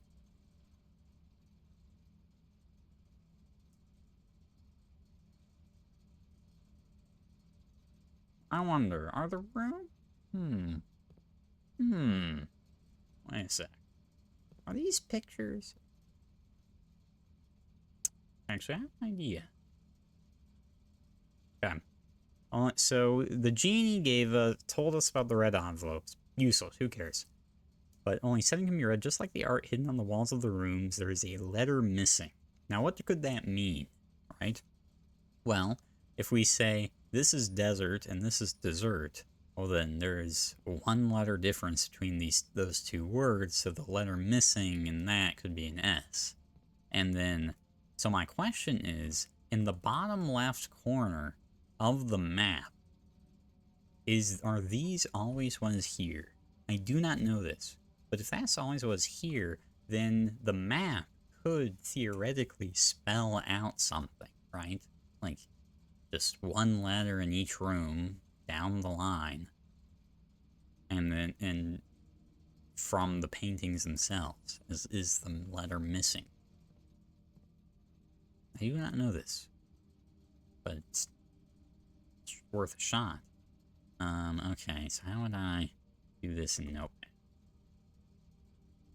I wonder, are the rooms? Wait a sec. Are these pictures? Actually, I have an idea. Okay. So the genie told us about the red envelopes. Useless, who cares? But only 7 can be read, just like the art hidden on the walls of the rooms. There is a letter missing. Now, what could that mean, right? Well, if we say this is desert and this is dessert, well then there's one letter difference between those two words, so the letter missing in that could be an S. And then, so my question is, in the bottom left corner of the map, are these always what is here? I do not know this, but if that's always what is here, then the map could theoretically spell out something, right? Like, just one letter in each room down the line, and from the paintings themselves is the letter missing. I do not know this, but it's worth a shot. Okay, so how would I do this in Notepad?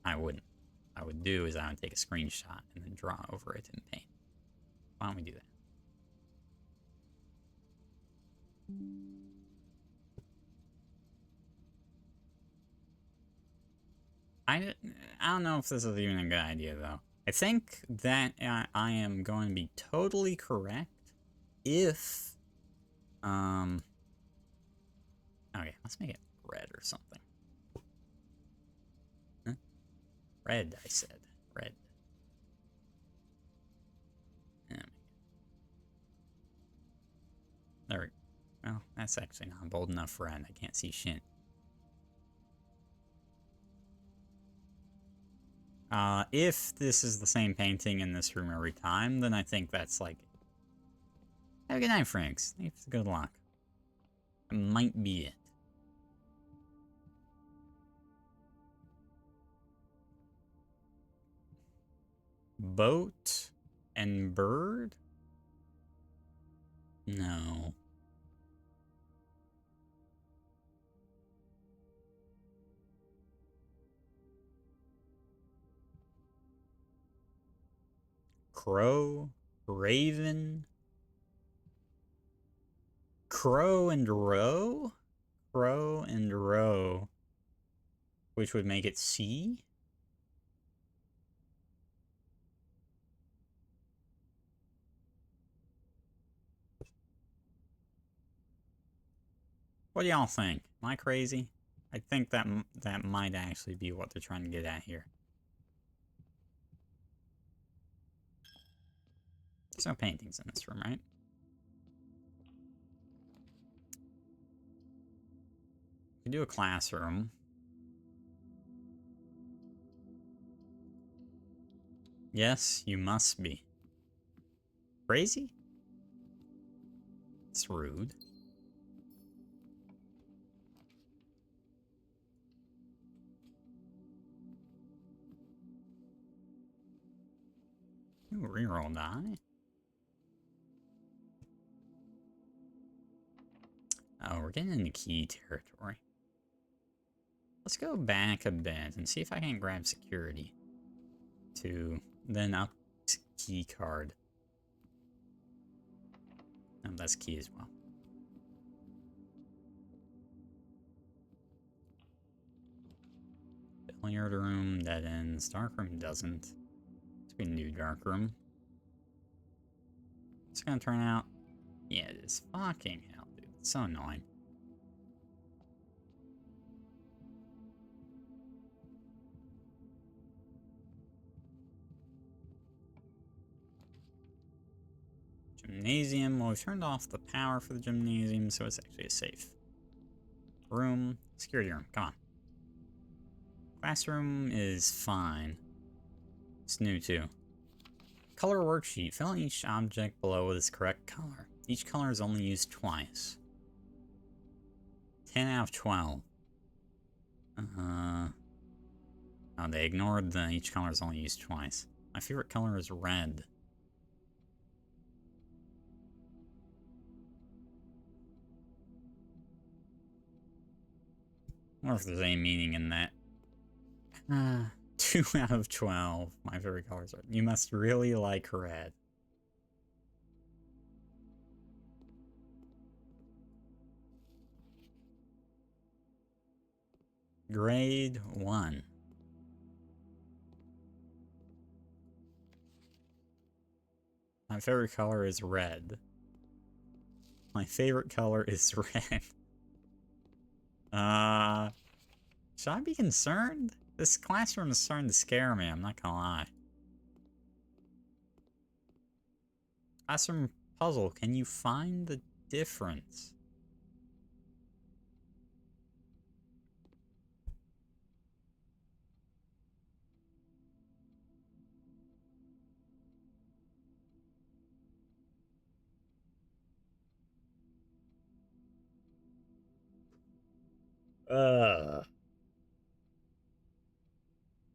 I wouldn't. What I would do is I would take a screenshot and then draw over it in Paint. Why don't we do that? I don't know if this is even a good idea, though. I think that I am going to be totally correct if, okay, let's make it red or something. Huh? Red, I said. Red. There we go. Well, that's actually not bold enough for red. I can't see shit. If this is the same painting in this room every time, then I think that's like... Have a good night, Franks. Thanks for good luck. It might be it. Boat and bird? No. Crow, raven, crow and row? Crow and row, which would make it C? What do y'all think? Am I crazy? I think that might actually be what they're trying to get at here. There's no paintings in this room, right? We can do a classroom. Yes, you must be. Crazy? It's rude. Ooh, reroll die. Oh, we're getting into key territory. Let's go back a bit and see if I can grab security. To then up key card. Oh, that's key as well. Billiard room, dead ends. Dark room doesn't. So we can do dark room. It's gonna turn out. Yeah, it is. Fucking hell, dude. It's so annoying. Gymnasium. Well, we've turned off the power for the gymnasium, so it's actually a safe room. Security room. Come on. Classroom is fine. It's new too. Color worksheet. Fill in each object below with its correct color. Each color is only used twice. 10 out of 12. Oh, they ignored the each color is only used twice. My favorite color is red. I wonder if there's any meaning in that. 2 out of 12. My favorite colors are. You must really like red. Grade 1. My favorite color is red. My favorite color is red. Should I be concerned? This classroom is starting to scare me, I'm not gonna lie. Classroom puzzle, can you find the difference?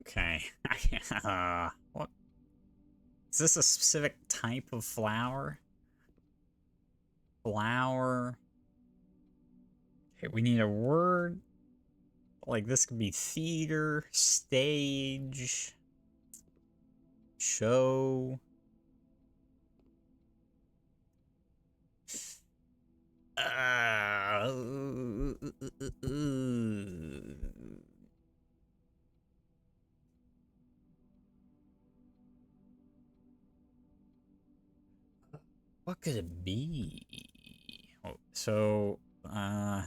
Okay. What? Is this a specific type of flower? Flower. Okay, we need a word. Like, this could be theater, stage, show. What could it be? Oh, so, can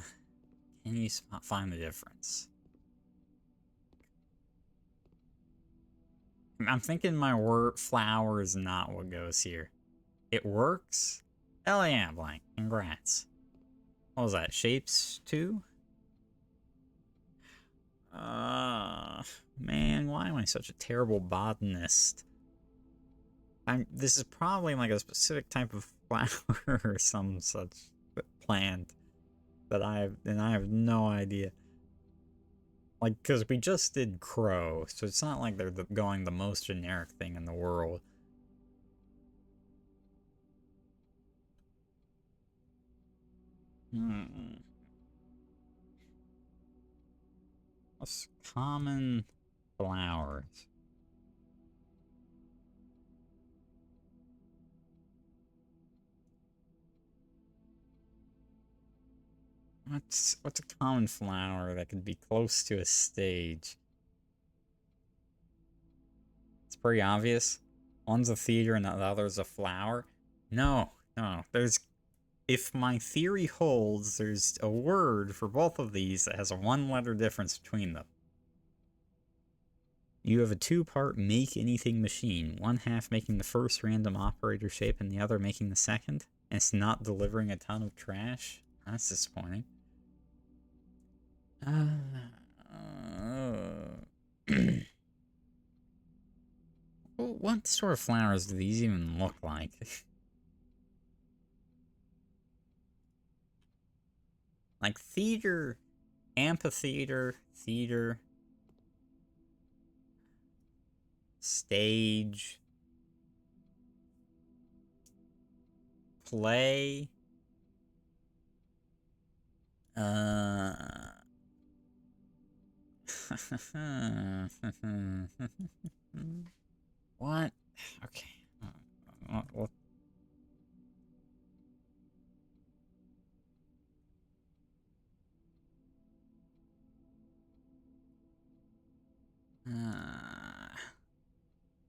you find the difference? I'm thinking my word flower is not what goes here. It works? Hell yeah, Blank. Congrats. What was that? Shapes 2? Man, why am I such a terrible botanist? This is probably like a specific type of flower or some such plant that I have no idea. Like, because we just did crow, so it's not like they're going the most generic thing in the world. What's common flowers? What's a common flower that could be close to a stage? It's pretty obvious. One's a theater and the other's a flower. No, there's... If my theory holds, there's a word for both of these that has a one-letter difference between them. You have a two-part make anything machine, one half making the first random operator shape and the other making the second, and it's not delivering a ton of trash. That's disappointing. What sort of flowers do these even look like? Like theater, amphitheater, theater, stage, play, what? Okay. Well,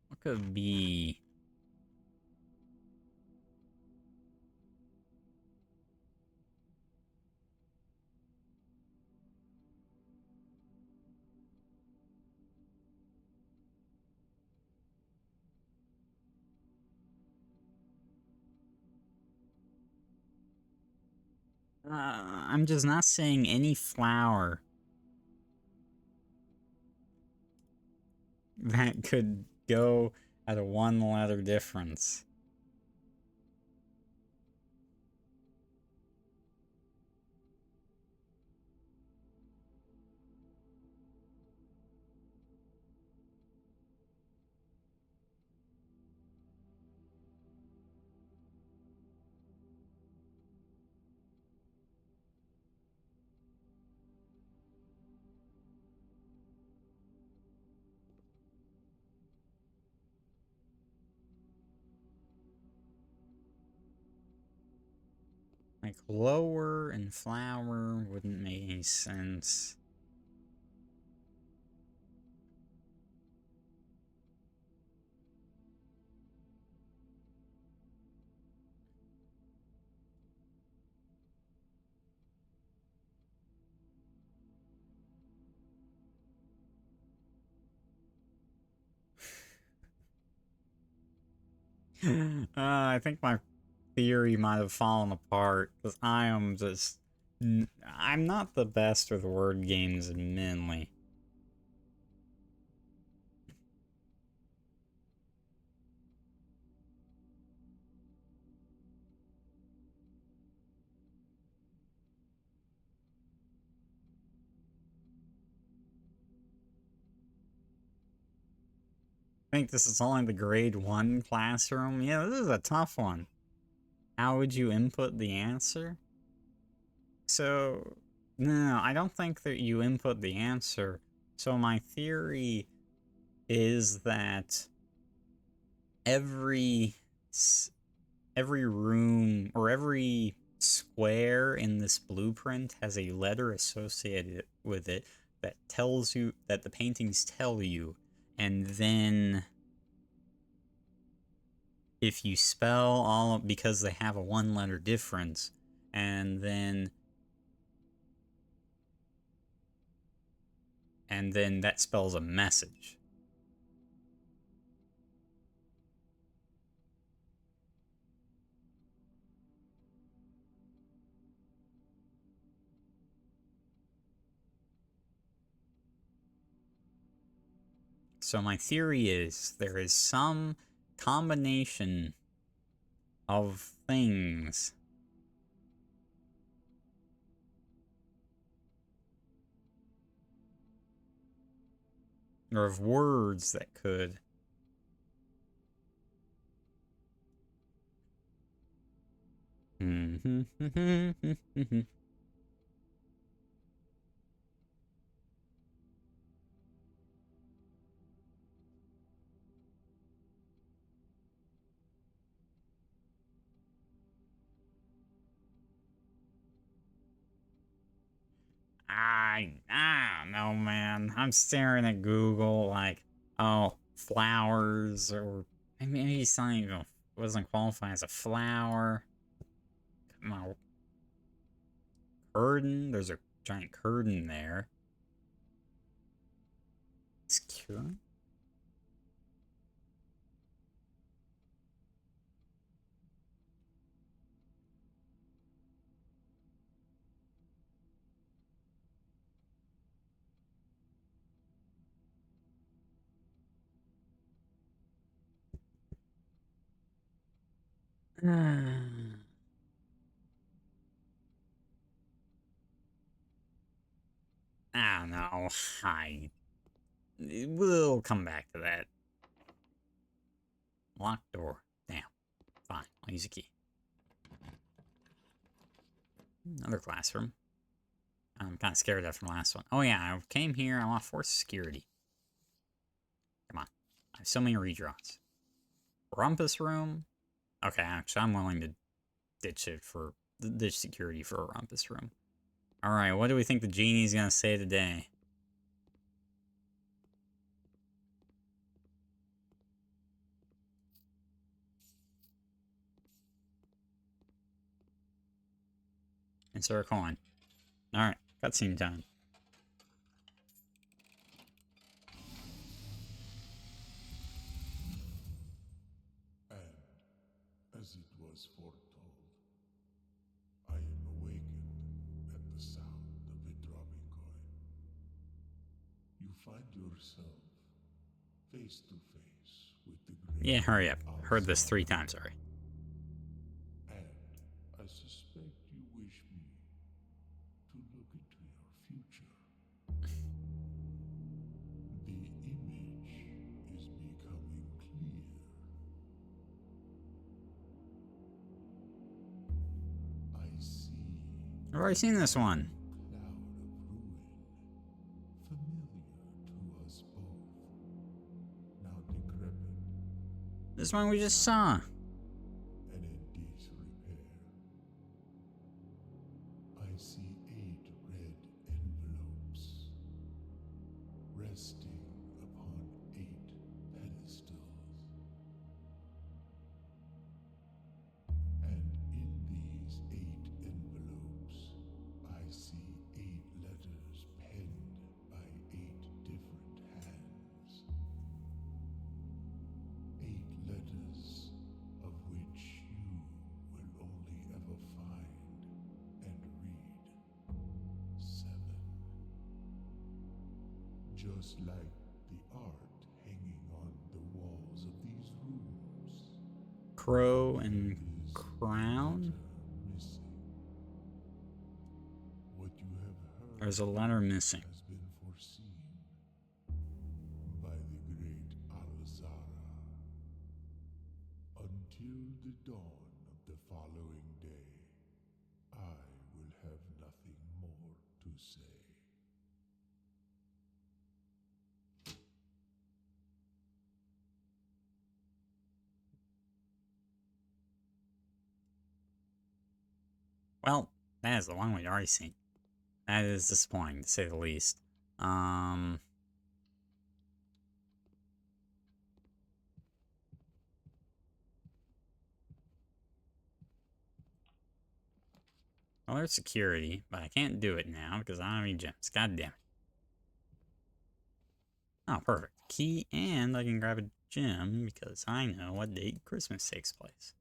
what could it be? I'm just not saying any flower that could go at a one-letter difference. Like, lower and flower wouldn't make any sense. I think my theory might have fallen apart because I am just. I'm not the best with word games, admittedly. I think this is only the grade 1 classroom. Yeah, this is a tough one. How would you input the answer? So, no, I don't think that you input the answer. So my theory is that every room or every square in this blueprint has a letter associated with it that tells you that the paintings tell you, and then if you spell all because they have a one letter difference, and then that spells a message. So my theory is there is some combination of things or of words that could I don't know, man. I'm staring at Google like, oh, flowers, or maybe something even wasn't qualified as a flower. Come on, curtain. There's a giant curtain there. Secure. I don't know. We'll come back to that. Locked door. Damn. Fine. I'll use a key. Another classroom. I'm kind of scared after the last one. Oh yeah, I came here. I want force security. Come on. I have so many redraws. Rumpus room. Okay, actually, I'm willing to ditch security for a rumpus room. All right, what do we think the genie's gonna say today? Insert a coin. All right, cutscene time.
And, as it was foretold, I am awakened at the sound of a dropping coin. You find yourself face to face with the great.
Yeah, hurry up. Heard this 3 times already.
And I suspect you wish me to look into your future. The image is becoming clear. I see.
I've already seen this one.
Cloud of ruin, familiar to us both, now decrepit
This one we just saw.
and in disrepair. I see 8 red envelopes resting upon 8 pedestals. And in these 8 envelopes, I see 8 letters penned by 8 different hands. 8 letters just like the art hanging on the walls of these rooms.
Crow and
There is
crown?
a letter missing. What you have heard
There's a letter missing.
has been foreseen by the great Alzara. Until the dawn of the following day, I will have nothing more to say.
Well, that is the one we'd already seen. That is disappointing, to say the least. Well, there's security, but I can't do it now because I don't have any gems. God damn it. Oh, perfect. Key, and I can grab a gem because I know what date Christmas takes place.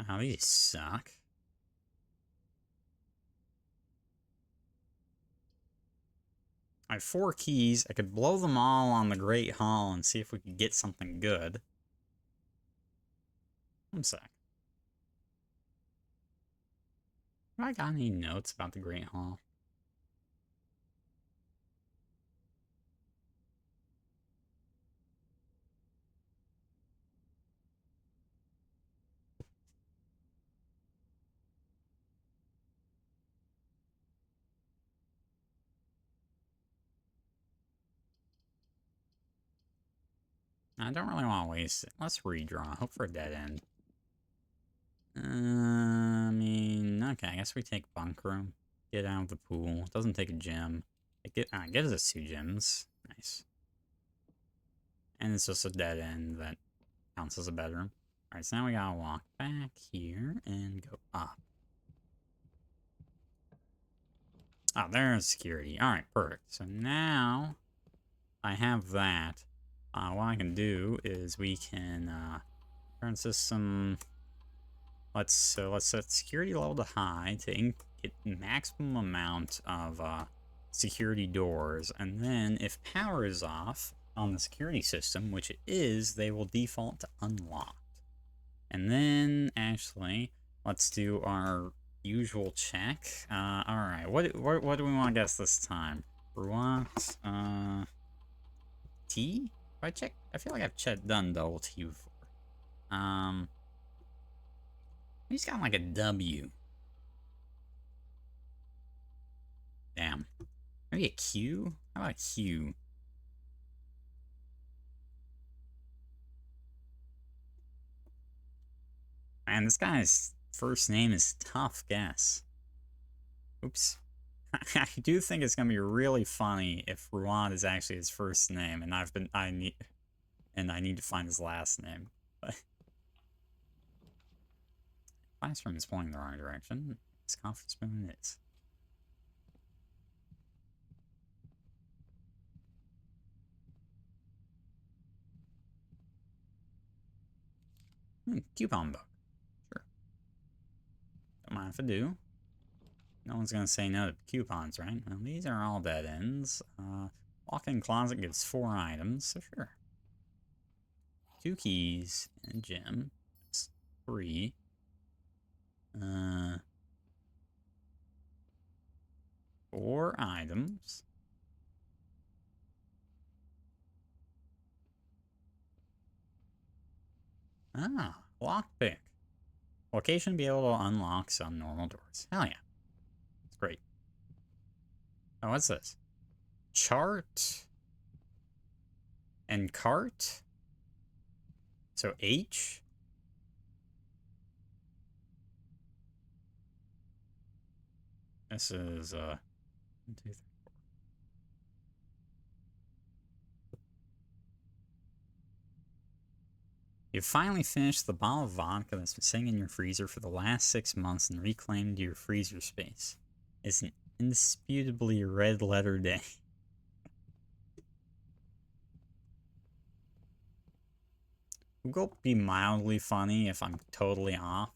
Oh, these suck. I have 4 keys. I could blow them all on the Great Hall and see if we could get something good. One sec. Have I got any notes about the Great Hall? I don't really want to waste it. Let's redraw. Hope for a dead end. I mean, okay, I guess we take bunk room. Get out of the pool. Doesn't take a gem. It gives us 2 gems. Nice. And it's just a dead end that counts as a bedroom. Alright, so now we gotta walk back here and go up. Oh, there's security. Alright, perfect. So now I have that. What I can do is we can turn system. Let's set security level to high to get maximum amount of security doors, and then if power is off on the security system, which it is, they will default to unlocked. And then actually, let's do our usual check. All right, what do we want to guess this time? What T? I check. I feel like I've done double T before. He's got like a W. Damn. Maybe a Q? How about a Q? Man, this guy's first name is tough guess. Oops. I do think it's gonna be really funny if Ruan is actually his first name, and I need to find his last name. But classroom is pointing the wrong direction. This conference room is. Coupon book. Sure. Don't mind if I do. No one's gonna say no to coupons, right? Well, these are all dead ends. Walk-in closet gives 4 items, so sure. 2 keys and a gem. That's 3. 4 items. Ah, lockpick. Location be able to unlock some normal doors. Hell yeah. It's great. Oh, what's this? Chart and cart? So H? This is, 1, 2, 3, 4. You've finally finished the bottle of vodka that's been sitting in your freezer for the last 6 months and reclaimed your freezer space. It's an indisputably red letter day. It will be mildly funny if I'm totally off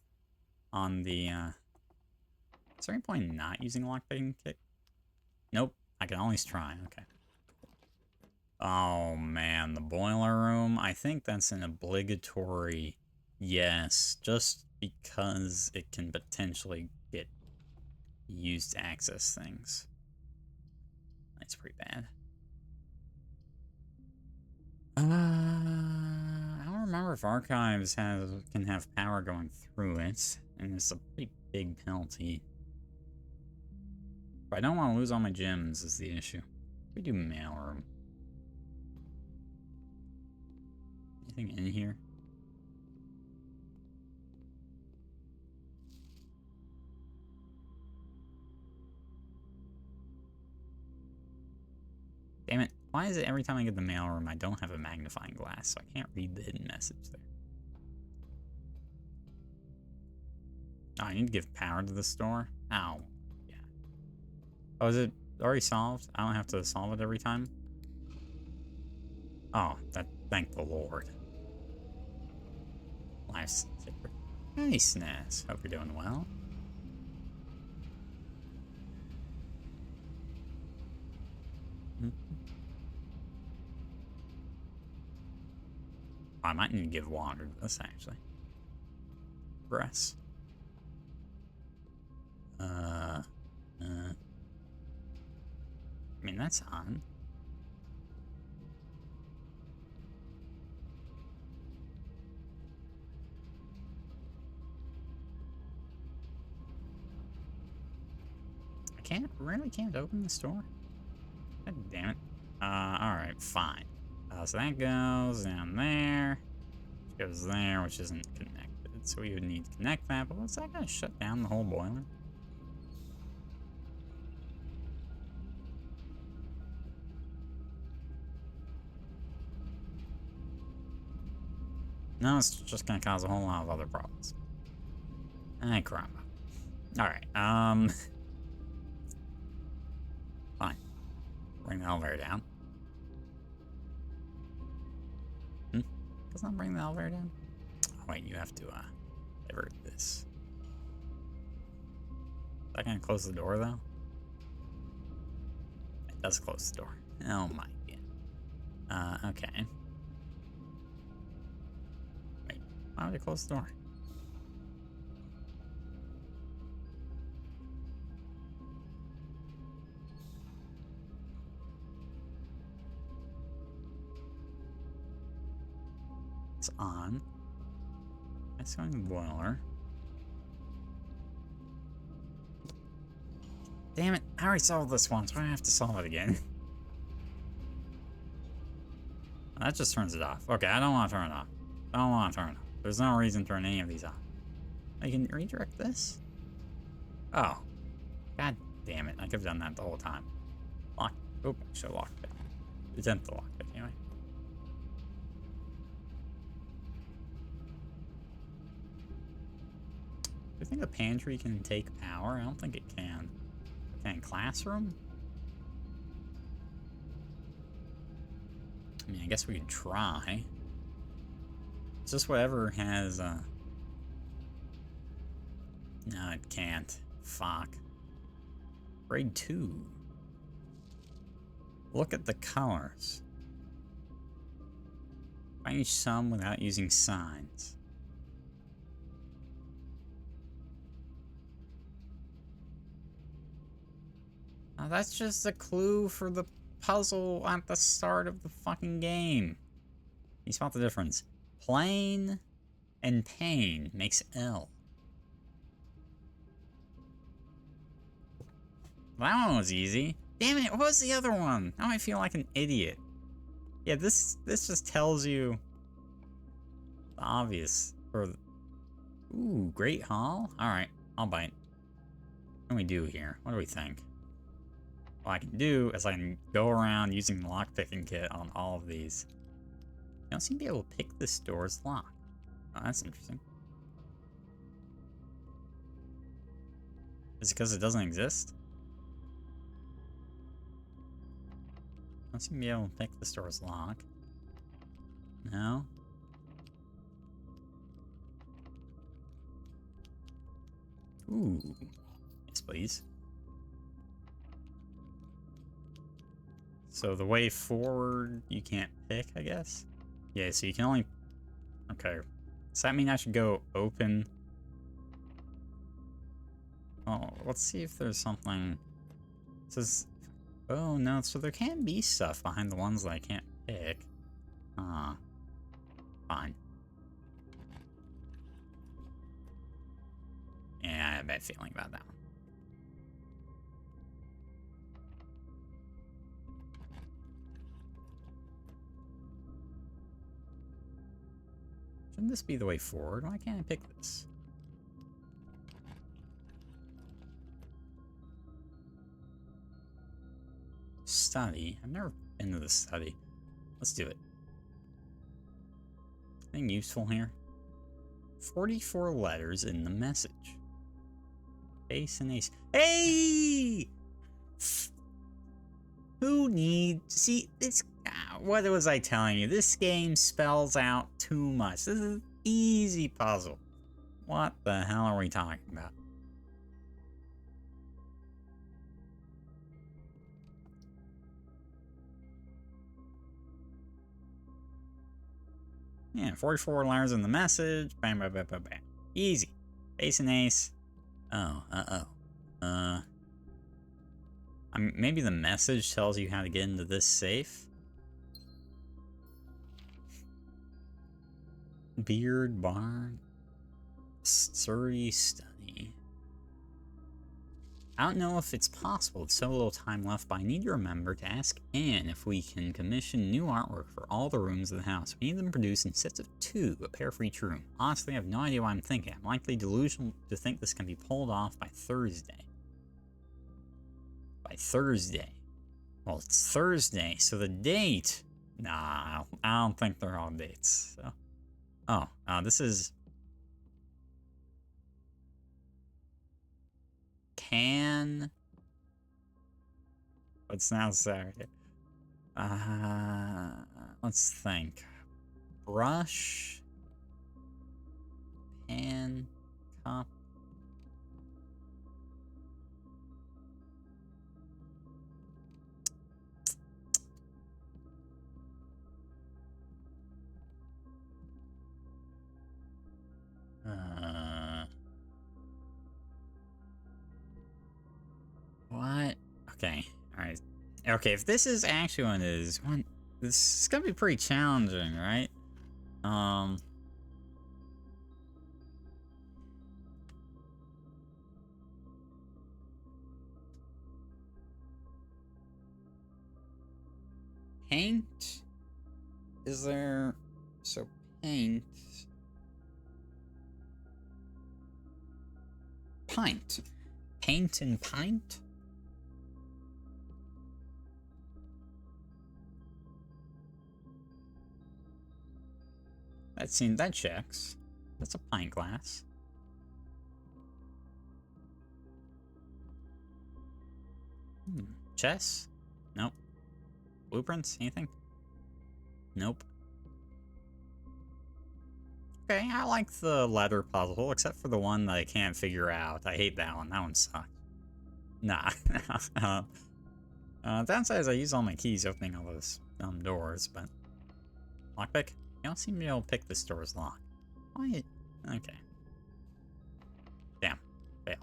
on the, is there any point in not using lockpicking kit? Nope. I can always try. Okay. Oh, man. The boiler room. I think that's an obligatory yes, just because it can potentially get used to access things. That's pretty bad. I don't remember if Archives can have power going through it, and it's a pretty big penalty. But I don't want to lose all my gems is the issue. We do mailroom. Anything in here? Damn it. Why is it every time I get the mailroom I don't have a magnifying glass, so I can't read the hidden message there? Oh, I need to give power to the store? Ow. Yeah. Oh, is it already solved? I don't have to solve it every time? Oh, thank the Lord. Life's secret. Niceness. Hope you're doing well. I might need to give water to this, actually. Grass. I mean, that's on. Really can't open the store? God damn it. Alright, fine. So that goes down there. Which goes there, which isn't connected. So we would need to connect that, but what's that gonna shut down the whole boiler? No, it's just gonna cause a whole lot of other problems. Ay, caramba. Alright, fine. Bring the elevator down. Does not bring the elevator down? Oh, wait, you have to, divert this. Is that gonna close the door, though? It does close the door. Oh my god. Okay. Wait, why would it close the door? It's on. It's going to the boiler. Damn it, I already solved this once. Why do I have to solve it again? That just turns it off. Okay, I don't want to turn it off. I don't want to turn it off. There's no reason to turn any of these off. I can redirect this? Oh. God damn it. I could have done that the whole time. Lock. Oop, I should have locked it. Attempt to lock it anyway. Do you think a pantry can take power? I don't think it can. Can classroom? I mean, I guess we could try. It's just whatever has, No, it can't. Fuck. Grade 2. Look at the colors. Find some without using signs. Now that's just a clue for the puzzle at the start of the fucking game. You spot the difference. Plain and pain makes L. That one was easy. Damn it, what was the other one? Now I feel like an idiot. Yeah, this just tells you the obvious. Ooh, Great Hall? Alright, I'll bite. What can we do here? What do we think? What I can do is I can go around using the lockpicking kit on all of these. You don't seem to be able to pick this door's lock. Oh, that's interesting. Is it because it doesn't exist? I seem to be able to pick the store's lock. No? Ooh. Yes, please. So the way forward, you can't pick, I guess? Yeah, so you can only... Okay. Does that mean I should go open? Oh, let's see if there's something... It says... Oh, no, so there can be stuff behind the ones that I can't pick. Fine. Yeah, I have a bad feeling about that one. Shouldn't this be the way forward? Why can't I pick this? Study? I've never been to the study. Let's do it. Anything useful here? 44 letters in the message. Ace and ace. Hey! Who needs... See, this... what was I telling you? This game spells out too much. This is an easy puzzle. What the hell are we talking about? Yeah, 44 letters in the message. Bam, bam, bam, bam, bam. Easy. Ace and ace. Oh, maybe the message tells you how to get into this safe? Beard, barn, Surrey study. I don't know if it's possible, it's so little time left, but I need to remember to ask Anne if we can commission new artwork for all the rooms of the house. We need them produced in sets of 2, a pair for each room. Honestly, I have no idea what I'm thinking. I'm likely delusional to think this can be pulled off by Thursday. By Thursday. Well, it's Thursday, so the date... Nah, I don't think they're all dates, so... Oh, this is... Can... What's now Saturday? Let's think. Brush... Pan... Cup... What? Okay, alright. Okay, if this is actually what it is, this is gonna be pretty challenging, right? Paint? Is there... So, paint... Pint. Paint and pint? That checks. That's a pint glass. Chess? Nope. Blueprints? Anything? Nope. Okay, I like the letter puzzle, except for the one that I can't figure out. I hate that one. That one sucks. Nah. Downside is I use all my keys opening all those doors, but... Lockpick? You don't seem to be able to pick this door's lock. Why? Okay. Damn. Failed.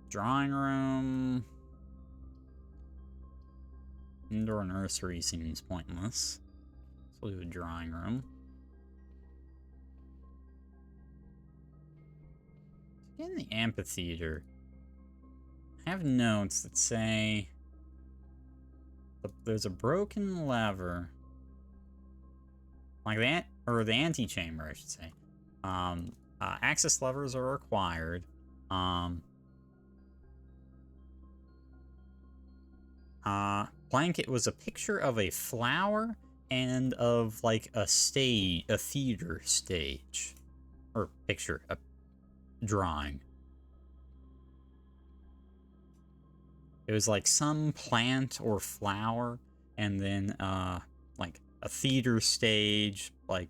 Drawing room. Indoor nursery seems pointless. So we'll do a drawing room. In the amphitheater, I have notes that say there's a broken lever, like the antechamber, I should say. Access levers are required. Blanket was a picture of a flower and of like a theater stage, or picture, a drawing. It was like some plant or flower, and then like a theater stage, like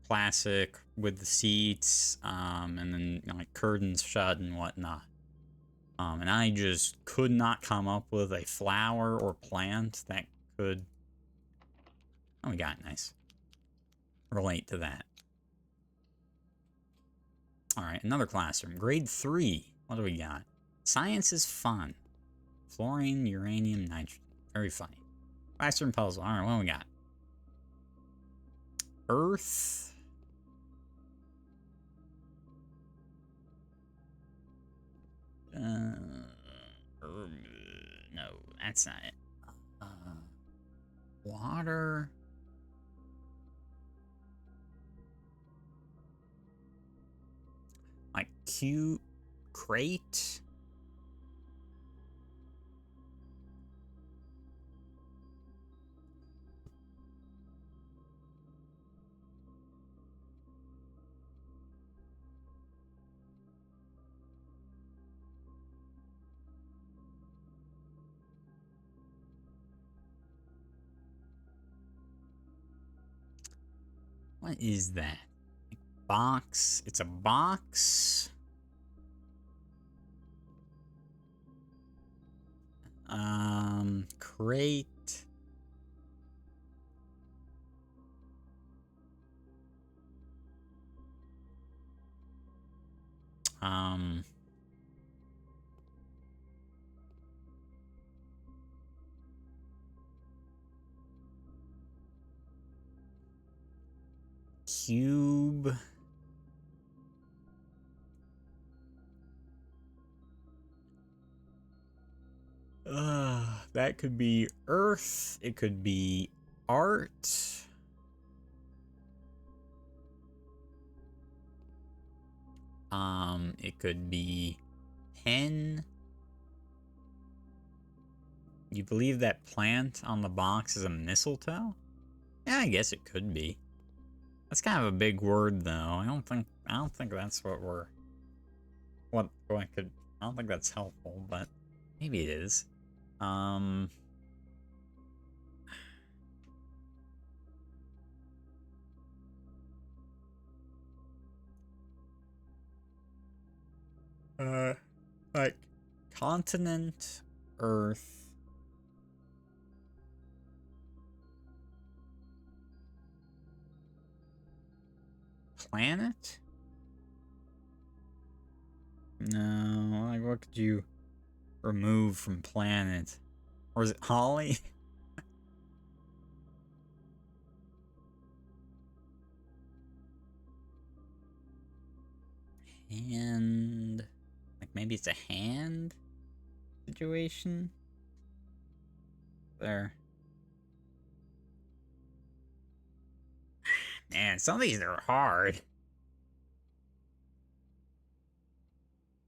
classic with the seats, and then like curtains shut and whatnot. And I just could not come up with a flower or plant that could, oh, we got nice, relate to that. All right, another classroom, grade 3. What do we got? Science is fun. Fluorine, uranium, nitrogen. Very funny. Classroom puzzle. All right, what do we got? Earth. No, that's not it. Water. Like crate. What is that? Box. It's a box. Crate. Cube. That could be Earth. It could be art. It could be pen. You believe that plant on the box is a mistletoe? Yeah, I guess it could be. That's kind of a big word, though. I don't think that's what we're. I don't think that's helpful, but maybe it is. Like continent, Earth. Planet? No, like what could you remove from planet? Or is it Holly? Hand. Like maybe it's a hand situation? There. Man, some of these are hard.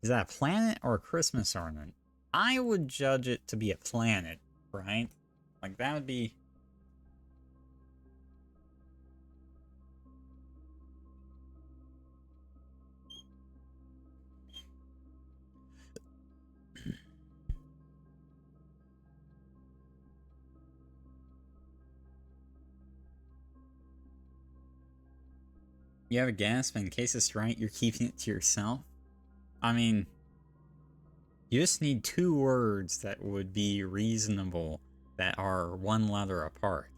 Is that a planet or a Christmas ornament? I would judge it to be a planet, right? Like that would be... You have a gasp, and in case it's right, you're keeping it to yourself? I mean, you just need 2 words that would be reasonable that are 1 letter apart.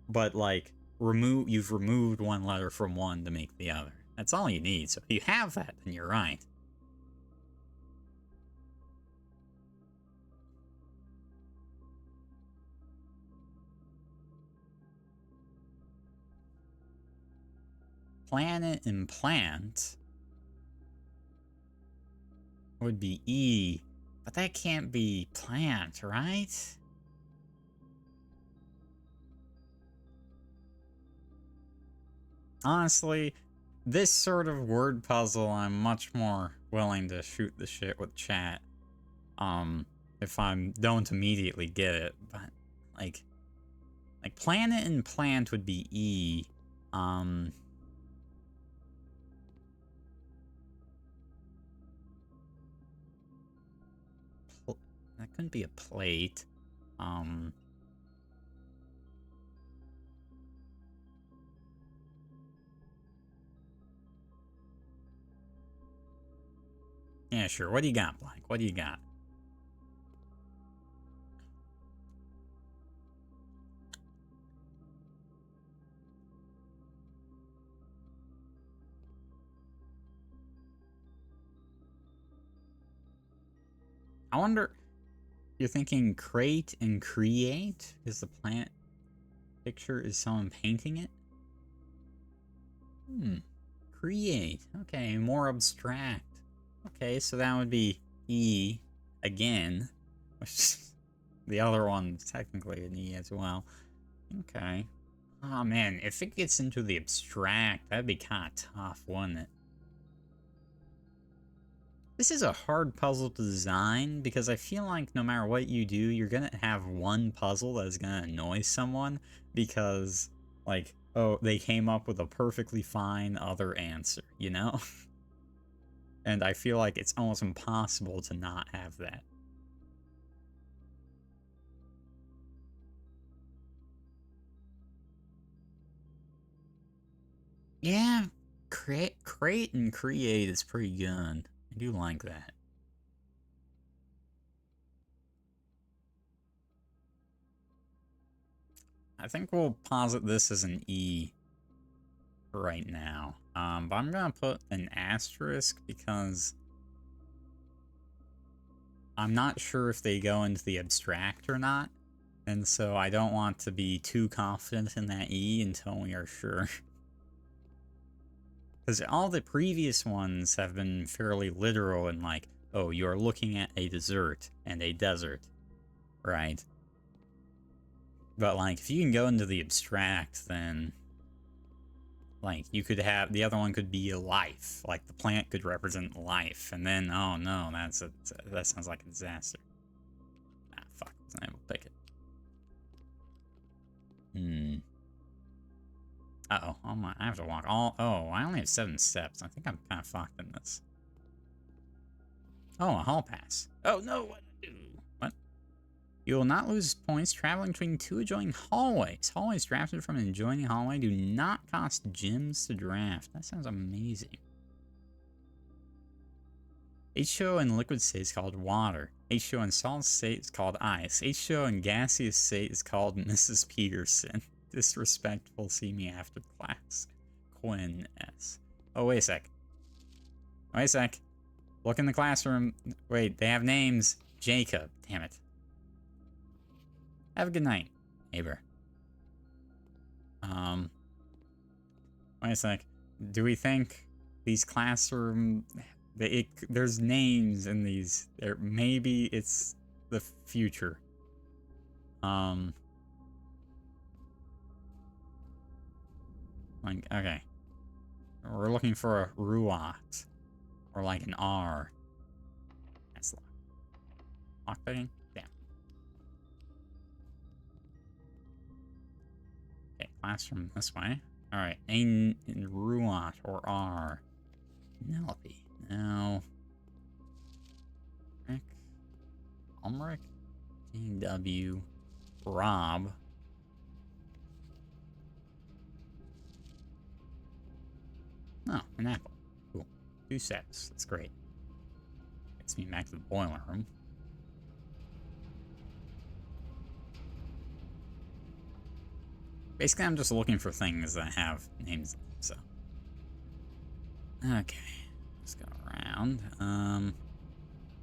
But, like, you've removed 1 letter from one to make the other. That's all you need, so if you have that, then you're right. Planet and plant would be E, but that can't be plant, right? Honestly, this sort of word puzzle, I'm much more willing to shoot the shit with chat. If I don't immediately get it, but, like, Like, planet and plant would be E. That couldn't be a plate. Yeah, sure. What do you got, Blank? What do you got? I wonder, you're thinking crate and create? Is the plant picture, is someone painting it? Create. Okay, more abstract. Okay, so that would be E again. Which the other one's technically an E as well. Okay. Oh man, if it gets into the abstract, that'd be kind of tough, wouldn't it? This is a hard puzzle to design because I feel like no matter what you do, you're gonna have one puzzle that is gonna annoy someone because, like, oh, they came up with a perfectly fine other answer, you know? And I feel like it's almost impossible to not have that. Yeah, crate and create is pretty good. I do like that. I think we'll posit this as an E right now. But I'm gonna put an asterisk because I'm not sure if they go into the abstract or not. And so I don't want to be too confident in that E until we are sure. Because all the previous ones have been fairly literal and like, oh, you're looking at a dessert and a desert, right? But like, if you can go into the abstract, then like you could have, the other one could be a life. Like the plant could represent life, and then, oh no, that sounds like a disaster. Ah, fuck, I wasn't able to pick it. Uh-oh, I have to walk all, oh, I only have 7 steps. I think I'm kind of fucked in this. Oh, a hall pass. Oh, no, what do I do? What? You will not lose points traveling between 2 adjoining hallways. Hallways drafted from an adjoining hallway do not cost gems to draft. That sounds amazing. H2O in liquid state is called water. H2O in solid state is called ice. H2O in gaseous state is called Mrs. Peterson. Disrespectful, see me after class. Quinn S. Oh, wait a sec. Wait a sec. Look in the classroom. Wait, they have names. Jacob. Damn it. Have a good night, neighbor. Wait a sec. Do we think these classroom... there's names in these. Maybe it's the future. Like, okay. We're looking for a Ruat. Or like an R. That's lockpicking? Damn. Okay, classroom this way. Alright, A in Ruat or R. Penelope. No. Rick. Ulmric. W. Rob. Oh, an apple. Cool. 2 sets. That's great. Gets me back to the boiler room. Basically, I'm just looking for things that have names in them, so. Okay. Let's go around.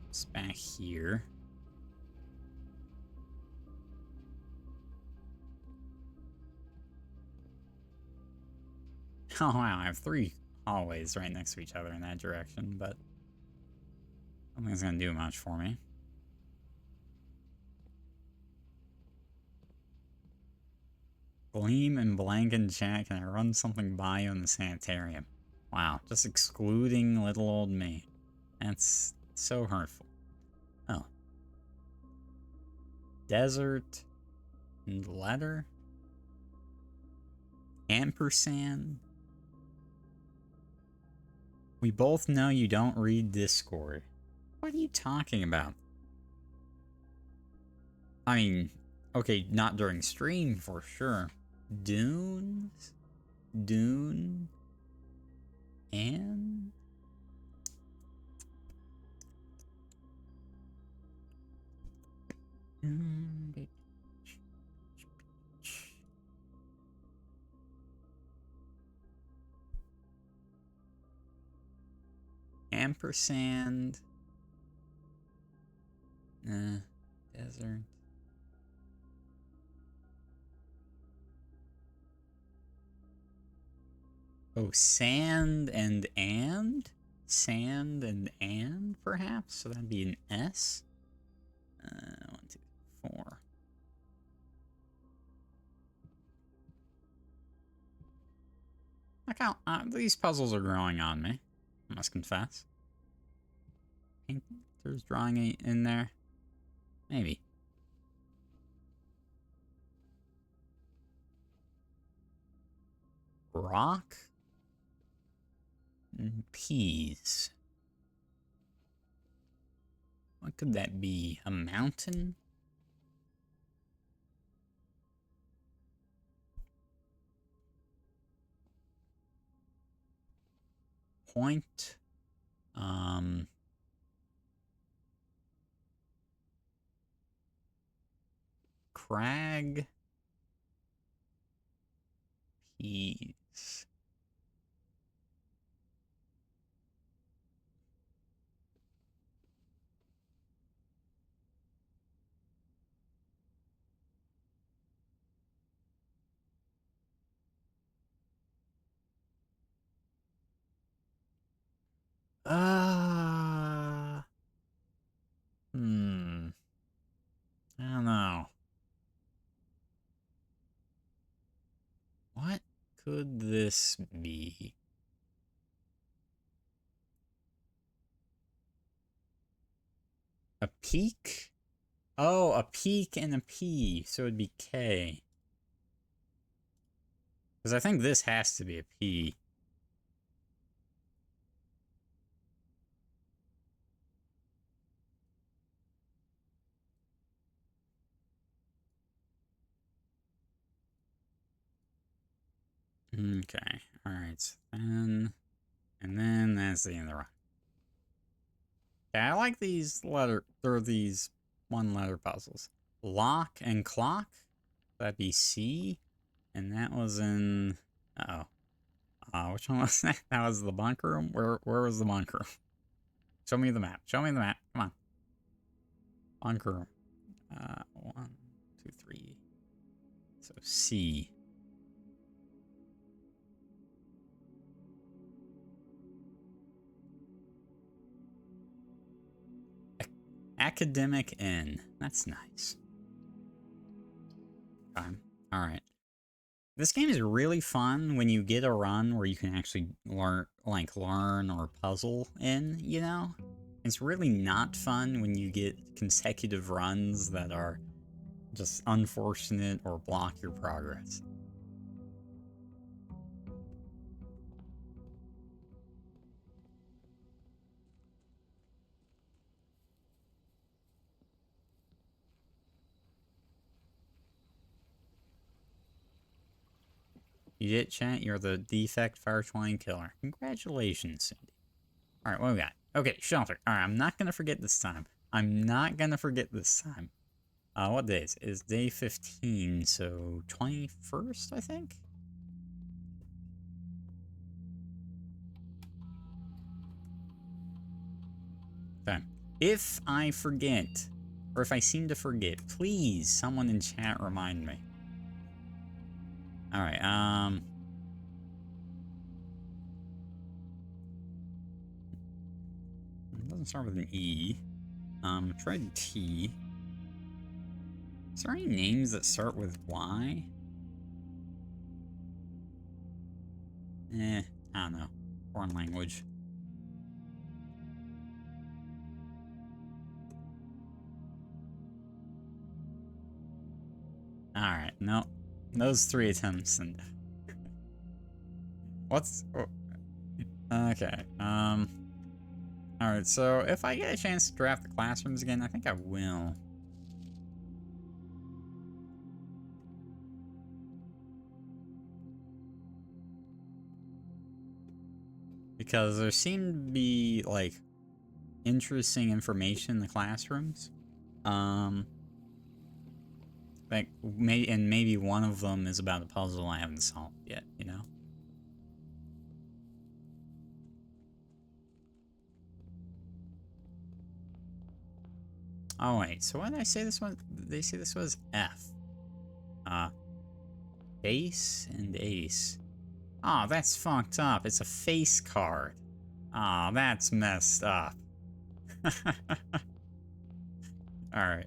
It's back here. Oh, wow. I have 3 hallways right next to each other in that direction, but I don't think it's going to do much for me. Gleam and blank in chat. Can I run something by you in the sanitarium? Wow, just excluding little old me. That's so hurtful. Oh. Desert and letter? Ampersand. We both know you don't read Discord. What are you talking about? I mean, okay, not during stream for sure. Dunes? Dune? And? Ampersand. Desert. Oh, sand and? Sand and, perhaps? So that'd be an S? 1, 2, 4. Look how, these puzzles are growing on me. I must confess. There's drawing in there. Maybe. Rock? Peas. What could that be? A mountain? Point? Crag? Peas. I don't know. What could this be? A peak? Oh, a peak and a P, so it'd be K. Because I think this has to be a P. Okay, alright, and then that's the end of the round. Yeah, I like these these one-letter puzzles. Lock and clock, that'd be C, and that was in, which one was that? That was the bunker room? Where was the bunker room? Show me the map, come on. Bunker room. 1, 2, 3. So C. Academic N. That's nice. Okay. Alright. This game is really fun when you get a run where you can actually learn or puzzle in, you know? It's really not fun when you get consecutive runs that are just unfortunate or block your progress. You did, chat. You're the defect fire twine killer. Congratulations, Cindy. Alright, what we got? Okay, shelter. Alright, I'm not gonna forget this time. What day is it? It's day 15, so 21st, I think? Okay. If I forget, or if I seem to forget, please, someone in chat remind me. Alright, it doesn't start with an E. Try T. Is there any names that start with Y? I don't know. Foreign language. Alright, no. Those 3 attempts and What's... Okay, alright, so if I get a chance to draft the classrooms again, I think I will. Because there seemed to be, like, interesting information in the classrooms. Like, and maybe one of them is about a puzzle I haven't solved yet, you know? Oh, wait, so what did I say this was? They say this was F. Base and ace. Oh, that's fucked up. It's a face card. Oh, that's messed up. Alright.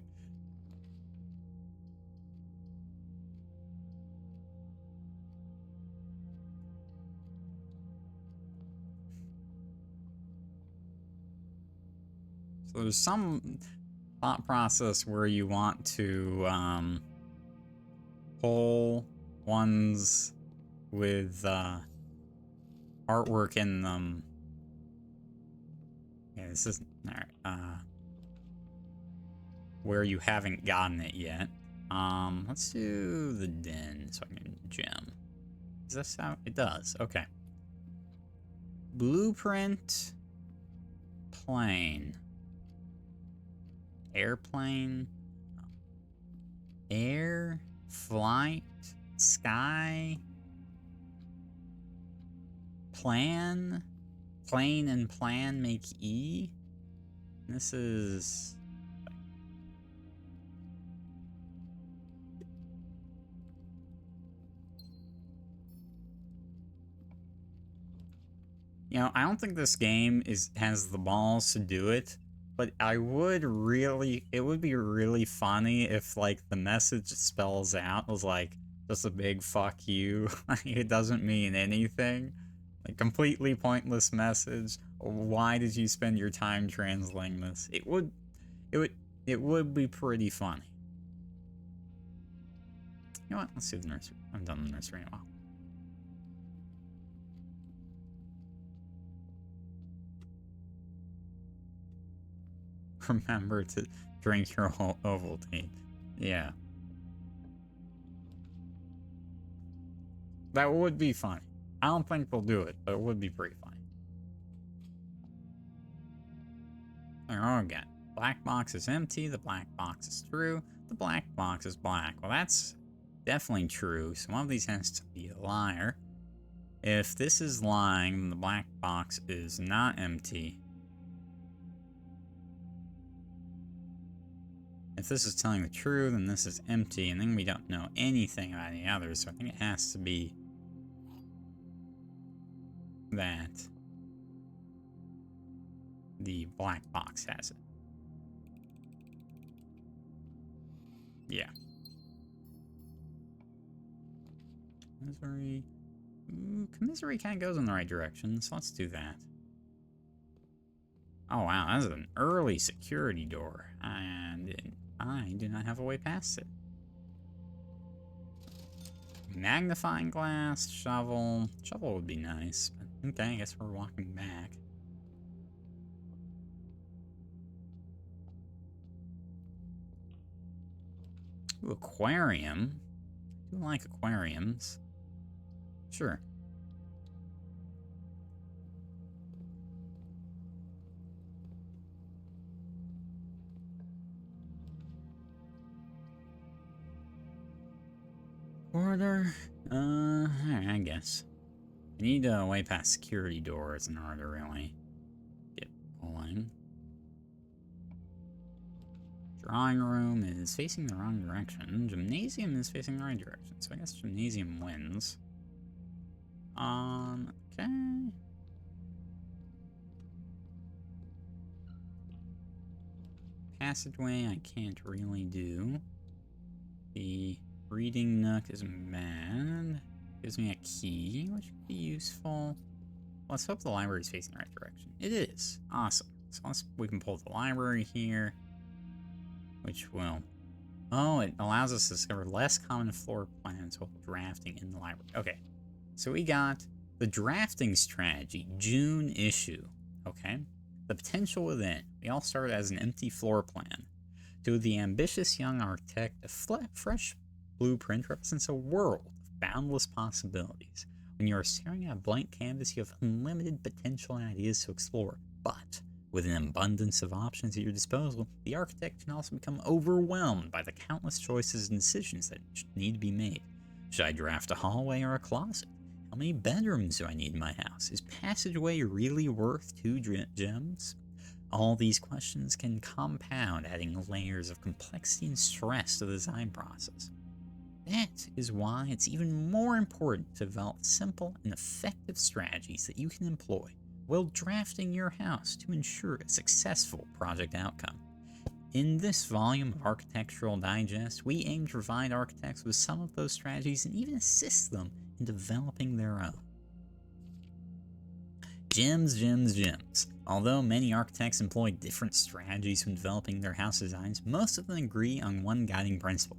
So there's some thought process where you want to pull ones with artwork in them. Yeah, this is alright. Where you haven't gotten it yet. Let's do the den so I can gem. Does this how it does? Okay. Blueprint plane. Airplane. Air. Flight. Sky. Plan. Plane and plan make E. This is... You know, I don't think this game has the balls to do it, but it would be really funny if, like, the message it spells out was, like, just a big fuck you. It doesn't mean anything. Like, completely pointless message. Why did you spend your time translating this? It would be pretty funny. You know what? Let's do the nursery. I haven't done the nursery in a while. Remember to drink your Ovaltine. Yeah. That would be funny. I don't think they'll do it, but it would be pretty funny. There we go. Black box is empty, the black box is true, the black box is black. Well, that's definitely true, so one of these has to be a liar. If this is lying, then the black box is not empty. If this is telling the truth, then this is empty, and then we don't know anything about any others, so I think it has to be that the black box has it. Yeah. Commisery. Ooh, commisery kind of goes in the right direction, so let's do that. Oh wow, that's an early security door, and I do not have a way past it. Magnifying glass, shovel. Shovel would be nice, but okay, I guess we're walking back. Ooh, aquarium. I do like aquariums. Sure. Order? Alright, I guess. I need to way past security doors in order to really get pulling. Drawing room is facing the wrong direction. Gymnasium is facing the right direction, so I guess gymnasium wins. Okay. Passageway I can't really do. The reading nook is bad. Gives me a key, which would be useful. Let's hope the library is facing the right direction. It is. Awesome. So we can pull the library here, which will... Oh, it allows us to discover less common floor plans while drafting in the library. Okay. So we got The drafting strategy, June issue. Okay? The potential within. We all start as an empty floor plan. To the ambitious young architect, a fresh blueprint represents a world of boundless possibilities. When you are staring at a blank canvas, you have unlimited potential and ideas to explore. But with an abundance of options at your disposal, the architect can also become overwhelmed by the countless choices and decisions that need to be made. Should I draft a hallway or a closet? How many bedrooms do I need in my house? Is passageway really worth 2 gems? All these questions can compound, adding layers of complexity and stress to the design process. That is why it's even more important to develop simple and effective strategies that you can employ while drafting your house to ensure a successful project outcome. In this volume of Architectural Digest, we aim to provide architects with some of those strategies and even assist them in developing their own. Gems. Although many architects employ different strategies when developing their house designs, most of them agree on one guiding principle: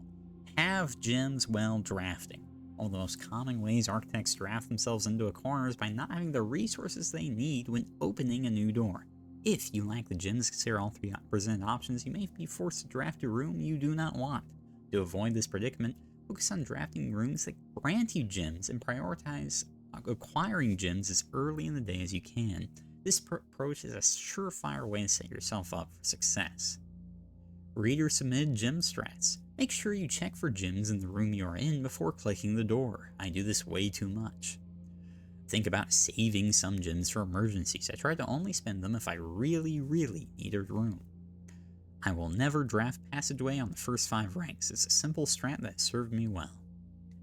have gems while drafting. One of the most common ways architects draft themselves into a corner is by not having the resources they need when opening a new door. If you lack the gems to consider all 3 presented options, you may be forced to draft a room you do not want. To avoid this predicament, focus on drafting rooms that grant you gems and prioritize acquiring gems as early in the day as you can. This approach is a surefire way to set yourself up for success. Reader-submitted gem strats. Make sure you check for gems in the room you are in before clicking the door. I do this way too much. Think about saving some gems for emergencies. I try to only spend them if I really need a room. I will never draft passageway on the first 5 ranks. It's a simple strat that served me well.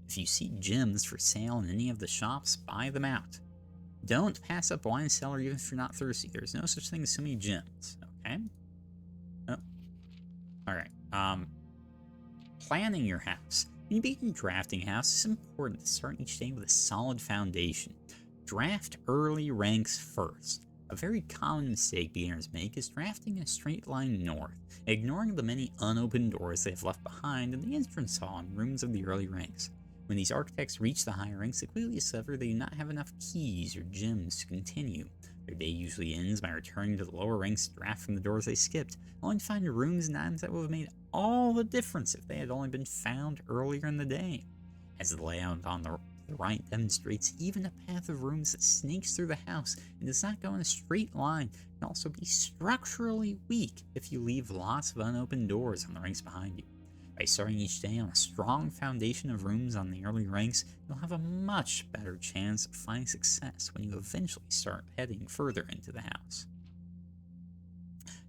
If you see gems for sale in any of the shops, buy them out. Don't pass up wine cellar even if you're not thirsty. There's no such thing as so many gems, okay? Oh. Alright, planning your house. When you begin drafting a house, it's important to start each day with a solid foundation. Draft early ranks first. A very common mistake beginners make is drafting in a straight line north, ignoring the many unopened doors they have left behind in the entrance hall and rooms of the early ranks. When these architects reach the higher ranks, they quickly discover they do not have enough keys or gems to continue. Their day usually ends by returning to the lower ranks to draft from the doors they skipped, only to find rooms and items that would have made all the difference if they had only been found earlier in the day. As the layout on the right demonstrates, even a path of rooms that snakes through the house and does not go in a straight line can also be structurally weak if you leave lots of unopened doors on the ranks behind you. By starting each day on a strong foundation of rooms on the early ranks, you'll have a much better chance of finding success when you eventually start heading further into the house.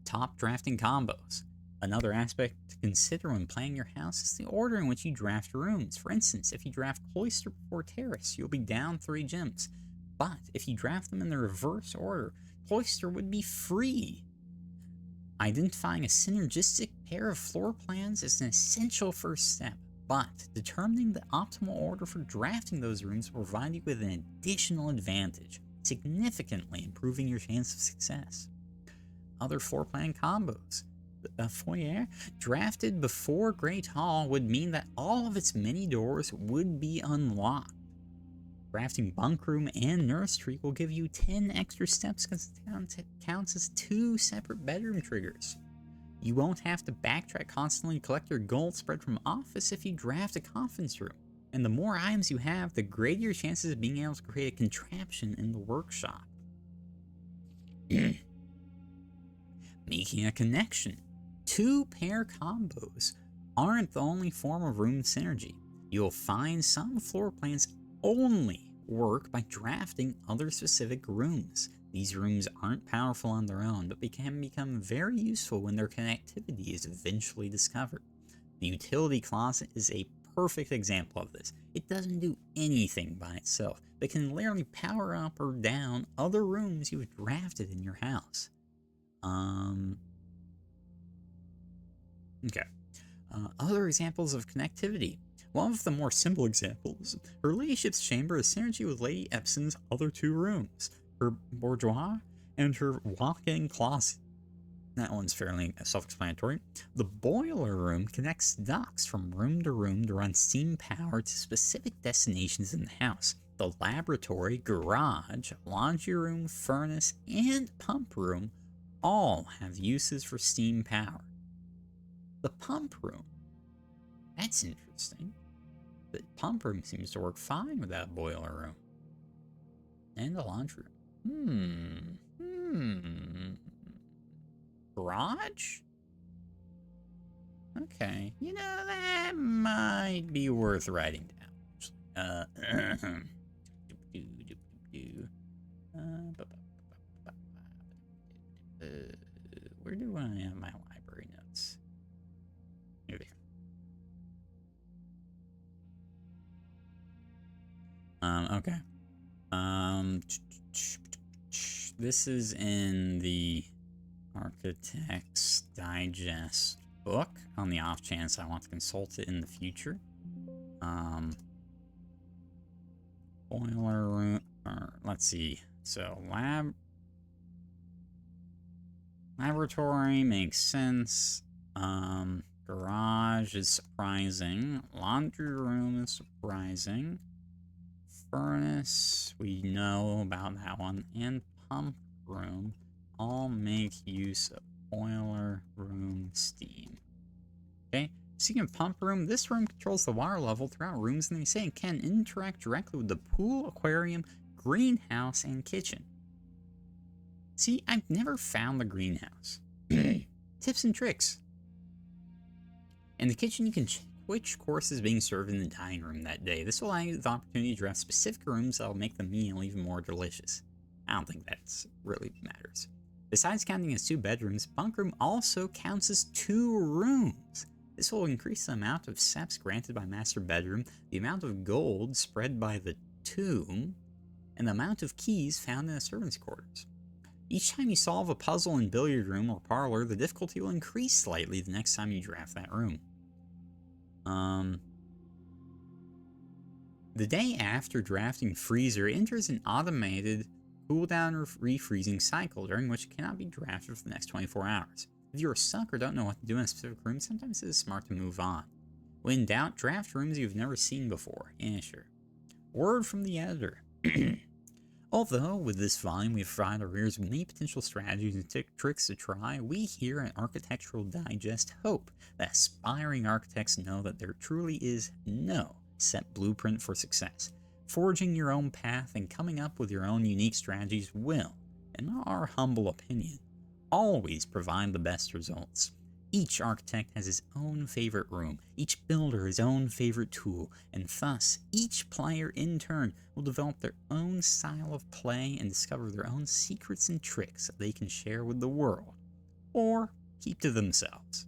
Top drafting combos. Another aspect to consider when planning your house is the order in which you draft rooms. For instance, if you draft cloister before terrace, you'll be down 3 gems. But if you draft them in the reverse order, cloister would be free. Identifying a synergistic pair of floor plans is an essential first step, but determining the optimal order for drafting those rooms will provide you with an additional advantage, significantly improving your chance of success. Other floor plan combos. The foyer drafted before Great Hall would mean that all of its many doors would be unlocked. Drafting bunk room and nursery will give you 10 extra steps because it counts as 2 separate bedroom triggers. You won't have to backtrack constantly to collect your gold spread from office if you draft a conference room. And the more items you have, the greater your chances of being able to create a contraption in the workshop. Making a connection. 2-pair combos aren't the only form of room synergy. You'll find some floor plans only work by drafting other specific rooms. These rooms aren't powerful on their own, but they can become very useful when their connectivity is eventually discovered. The utility closet is a perfect example of this. It doesn't do anything by itself, but can literally power up or down other rooms you've drafted in your house. Other examples of connectivity. One of the more simple examples, her ladyship's chamber is synergy with Lady Epson's other 2 rooms, her boudoir and her walk-in closet. That one's fairly self-explanatory. The boiler room connects ducts from room to run steam power to specific destinations in the house. The laboratory, garage, laundry room, furnace, and pump room all have uses for steam power. The pump room. That's interesting. The pump room seems to work fine without a boiler room. And a laundry room. Garage? Okay. You know, that might be worth writing down. Where do I have my library notes? Here they are. Okay. This is in the Architect's Digest book, on the off chance I want to consult it in the future. Boiler room, let's see. So, laboratory makes sense. Garage is surprising. Laundry room is surprising. Furnace, we know about that one. And pump room all make use of boiler room steam. Okay, speaking of pump room, this room controls the water level throughout rooms, and they say it can interact directly with the pool, aquarium, greenhouse, and kitchen. See, I've never found the greenhouse. Tips and tricks. In the kitchen, you can check which course is being served in the dining room that day. This will allow you the opportunity to draft specific rooms that will make the meal even more delicious. I don't think that's really matters. Besides counting as 2 bedrooms, bunk room also counts as 2 rooms. This will increase the amount of seps granted by master bedroom, the amount of gold spread by the tomb, and the amount of keys found in the servants' quarters. Each time you solve a puzzle in billiard room or parlor, the difficulty will increase slightly the next time you draft that room. The day after drafting freezer enters an automated cooldown or refreezing cycle, during which it cannot be drafted for the next 24 hours. If you're stuck or don't know what to do in a specific room, sometimes it is smart to move on. When in doubt, draft rooms you've never seen before. Yeah, sure. Word from the editor. Although, with this volume we have provided our readers with many potential strategies and tricks to try, we here at Architectural Digest hope that aspiring architects know that there truly is no set blueprint for success. Forging your own path and coming up with your own unique strategies will, in our humble opinion, always provide the best results. Each architect has his own favorite room, each builder his own favorite tool, and thus each player in turn will develop their own style of play and discover their own secrets and tricks that they can share with the world, or keep to themselves.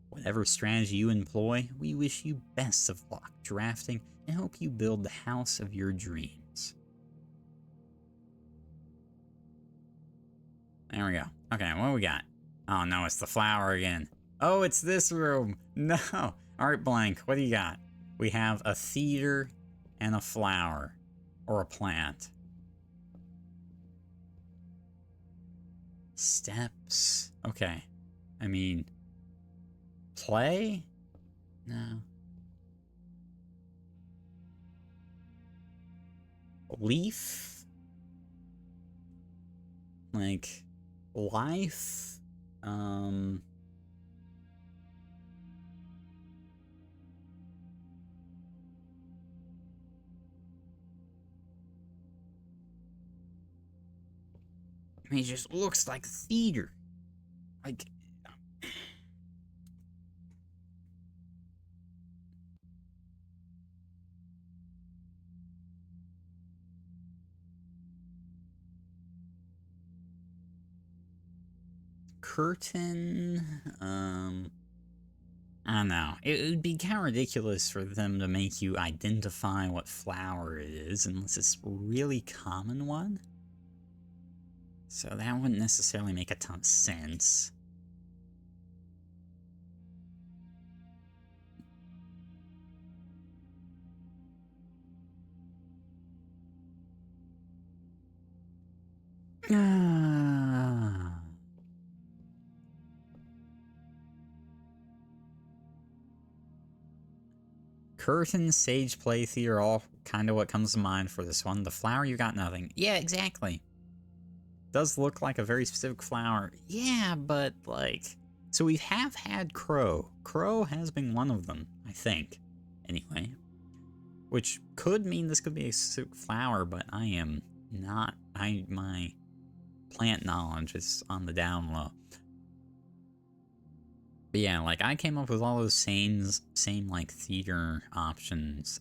Whatever strategy you employ, we wish you best of luck drafting and hope you build the house of your dreams. There we go. Okay, what do we got? Oh no, it's the flower again. Oh, it's this room. No. Alright, Blank, what do you got? We have a theater and a flower. Or a plant. Steps. Okay. I mean, play? No. Leaf? Like, life? I mean, it just looks like theater. Like, curtain, I don't know. It would be kind of ridiculous for them to make you identify what flower it is unless it's a really common one. So that wouldn't necessarily make a ton of sense. Curtain, sage, playthea are all kind of what comes to mind for this one. The flower, you got nothing. Yeah, exactly. Does look like a very specific flower. Yeah, but like... So we have had crow. Crow has been one of them, I think. Anyway. Which could mean this could be a specific flower, but I am not... my plant knowledge is on the down low. But yeah, like, I came up with all those same like, theater options.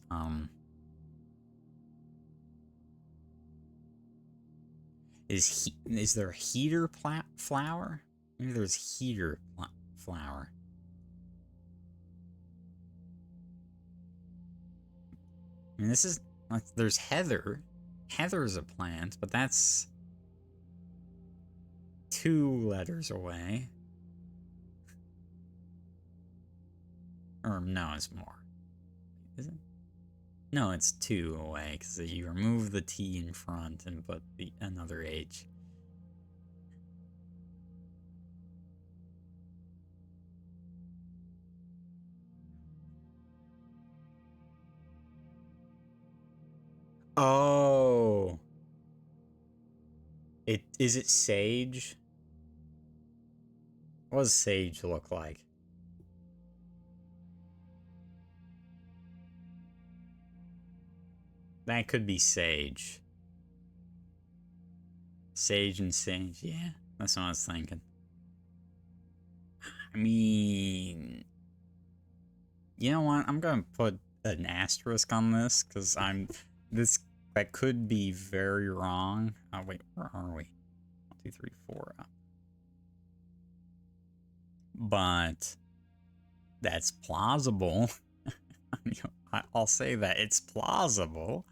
Is there a heater flower? Maybe there's heater flower. I mean, this is... There's heather. Heather's a plant, but that's 2 letters away. Or no, it's more. Is it? No, it's 2 away, because you remove the T in front and put another H. Oh. Is it sage? What does sage look like? That could be sage. Sage and sage, yeah. That's what I was thinking. I mean... You know what? I'm gonna put an asterisk on this, because that could be very wrong. Oh, wait, where are we? 1, 2, 3, 4 up. But that's plausible. I'll say that it's plausible.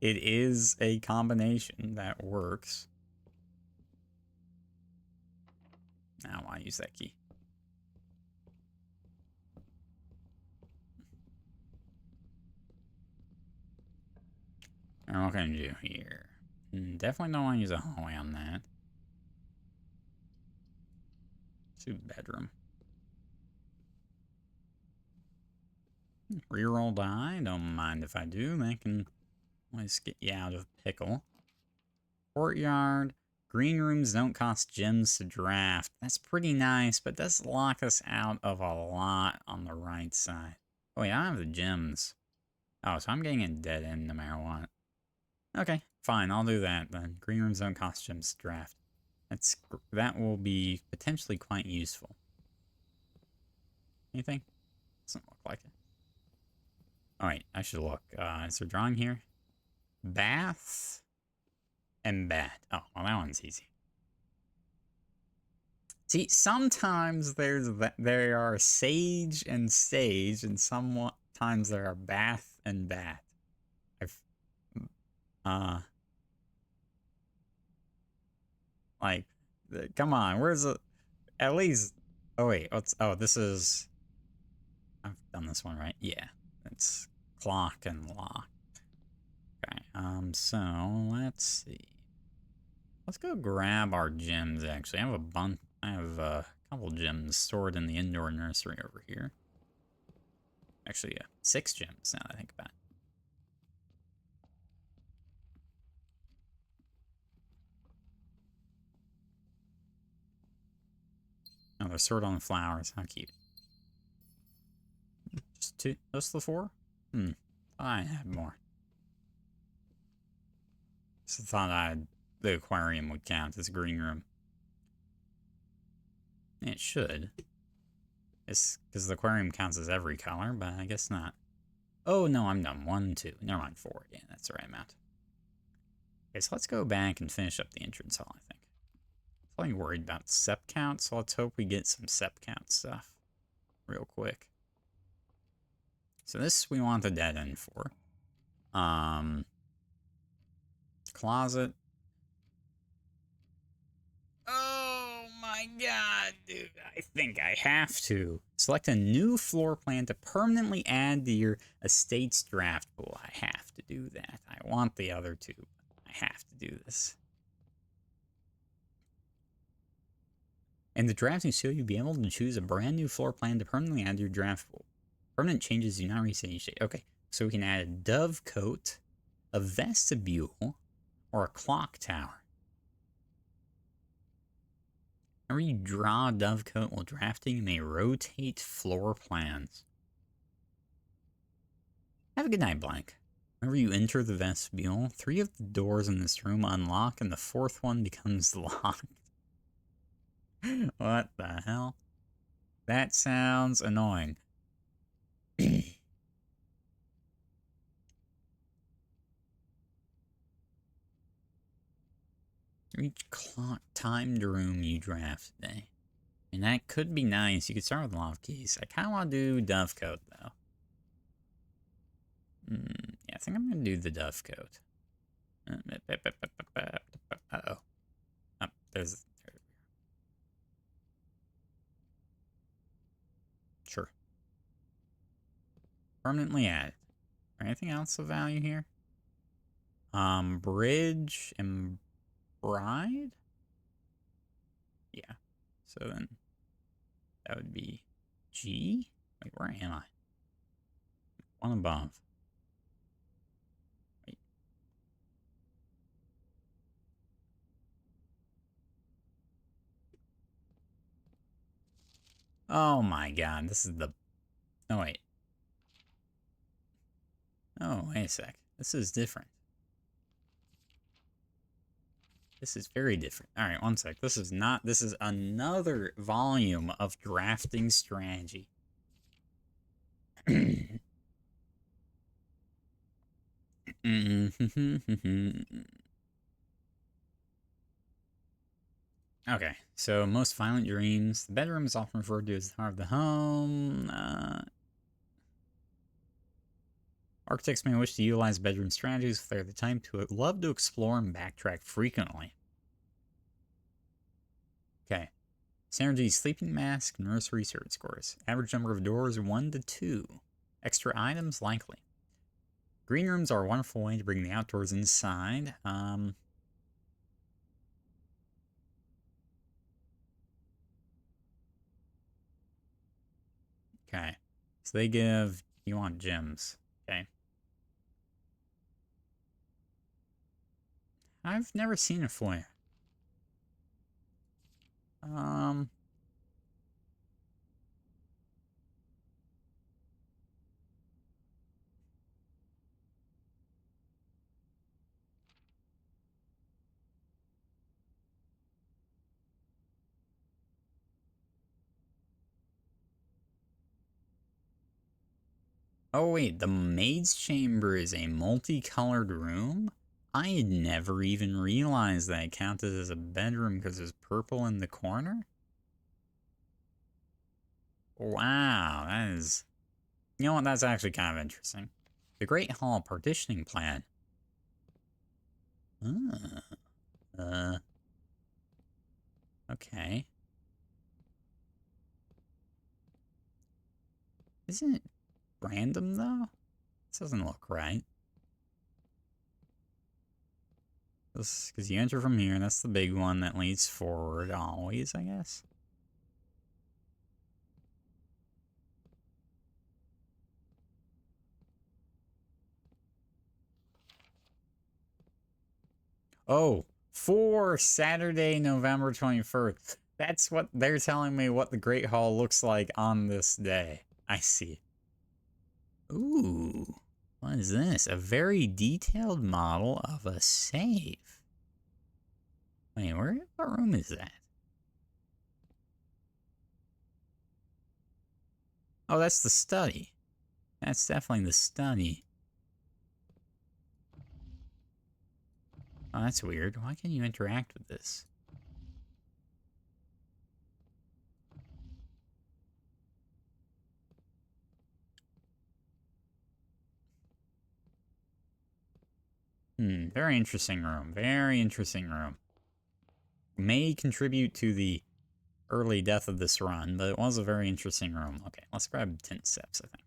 It is a combination that works. Now I use that key. And what can I do here? Definitely don't want to use a hallway on that. 2 bedroom. Reroll die. Don't mind if I do. That can always get you out of pickle. Courtyard. Green rooms don't cost gems to draft. That's pretty nice, but does lock us out of a lot on the right side. Oh, wait, I don't have the gems. Oh, so I'm getting a dead end no matter what. Okay, fine, I'll do that then. Green rooms don't cost gems to draft. That will be potentially quite useful. Anything? Doesn't look like it. Alright, I should look. Is there drawing here? Bath and bat. Oh, well, that one's easy. See, sometimes there are sage and sage, and sometimes there are bath and bat. Like, come on, where's the... At least... Oh, wait, this is... I've done this one, right? Yeah, it's clock and lock. Okay, so, let's see. Let's go grab our gems, actually. I have a couple gems stored in the indoor nursery over here. Actually, yeah, 6 gems, now that I think about it. Oh, they're stored on the flowers. How cute. Just 2? Just the 4? I had more. Just thought the aquarium would count as a green room. It should. It's because the aquarium counts as every color, but I guess not. Oh, no, I'm done. 1, 2. Never mind, 4. Yeah, that's the right amount. Okay, so let's go back and finish up the entrance hall, I think. I'm only worried about sep count, so let's hope we get some sep count stuff real quick. So this we want the dead end for. Closet. Oh my god, dude. I think I have to. Select a new floor plan to permanently add to your estate's draft pool. I have to do that. I want the other 2. I have to do this. In the drafting seal, you'll be able to choose a brand new floor plan to permanently add to your draft pool. Permanent changes do not reset each day. Okay, so we can add a dove coat, a vestibule, or a clock tower. Whenever you draw a dove coat while drafting, you may rotate floor plans. Have a good night, Blank. Whenever you enter the vestibule, 3 of the doors in this room unlock and the 4th one becomes locked. What the hell? That sounds annoying. Each clock timed room you draft today. And that could be nice. You could start with loft keys. I kind of want to do Dovecoat, though. Yeah, I think I'm going to do the Dovecoat. Uh-oh. Oh, there's... Sure. Permanently added. Anything else of value here? Bridge and bride? Yeah. So then that would be G? Wait, where am I? One above. Wait. Oh my god, this is the... No, wait. Oh, wait a sec. This is different. This is very different. All right, one sec. This is not... This is another volume of drafting strategy. Okay, so most violent dreams. The bedroom is often referred to as the heart of the home. Architects may wish to utilize bedroom strategies if they're the type to love to explore and backtrack frequently. Okay. Synergy sleeping mask, nursery service scores. Average number of doors 1 to 2. Extra items likely. Green rooms are a wonderful way to bring the outdoors inside. Okay. So they give... You want gems. Okay. I've never seen a foyer. Oh wait, the maid's chamber is a multicolored room? I had never even realized that it counted as a bedroom because there's purple in the corner? Wow, that is... You know what, that's actually kind of interesting. The Great Hall Partitioning Plan. Okay. Isn't it random, though? This doesn't look right. Because you enter from here, and that's the big one that leads forward always, I guess. Oh, for Saturday, November 21st. That's what they're telling me what the Great Hall looks like on this day. I see. Ooh, what is this? A very detailed model of a safe. Wait, what room is that? Oh, that's the study. That's definitely the study. Oh, that's weird. Why can't you interact with this? Very interesting room. Very interesting room. May contribute to the early death of this run, but it was a very interesting room. Okay, let's grab 10 steps, I think.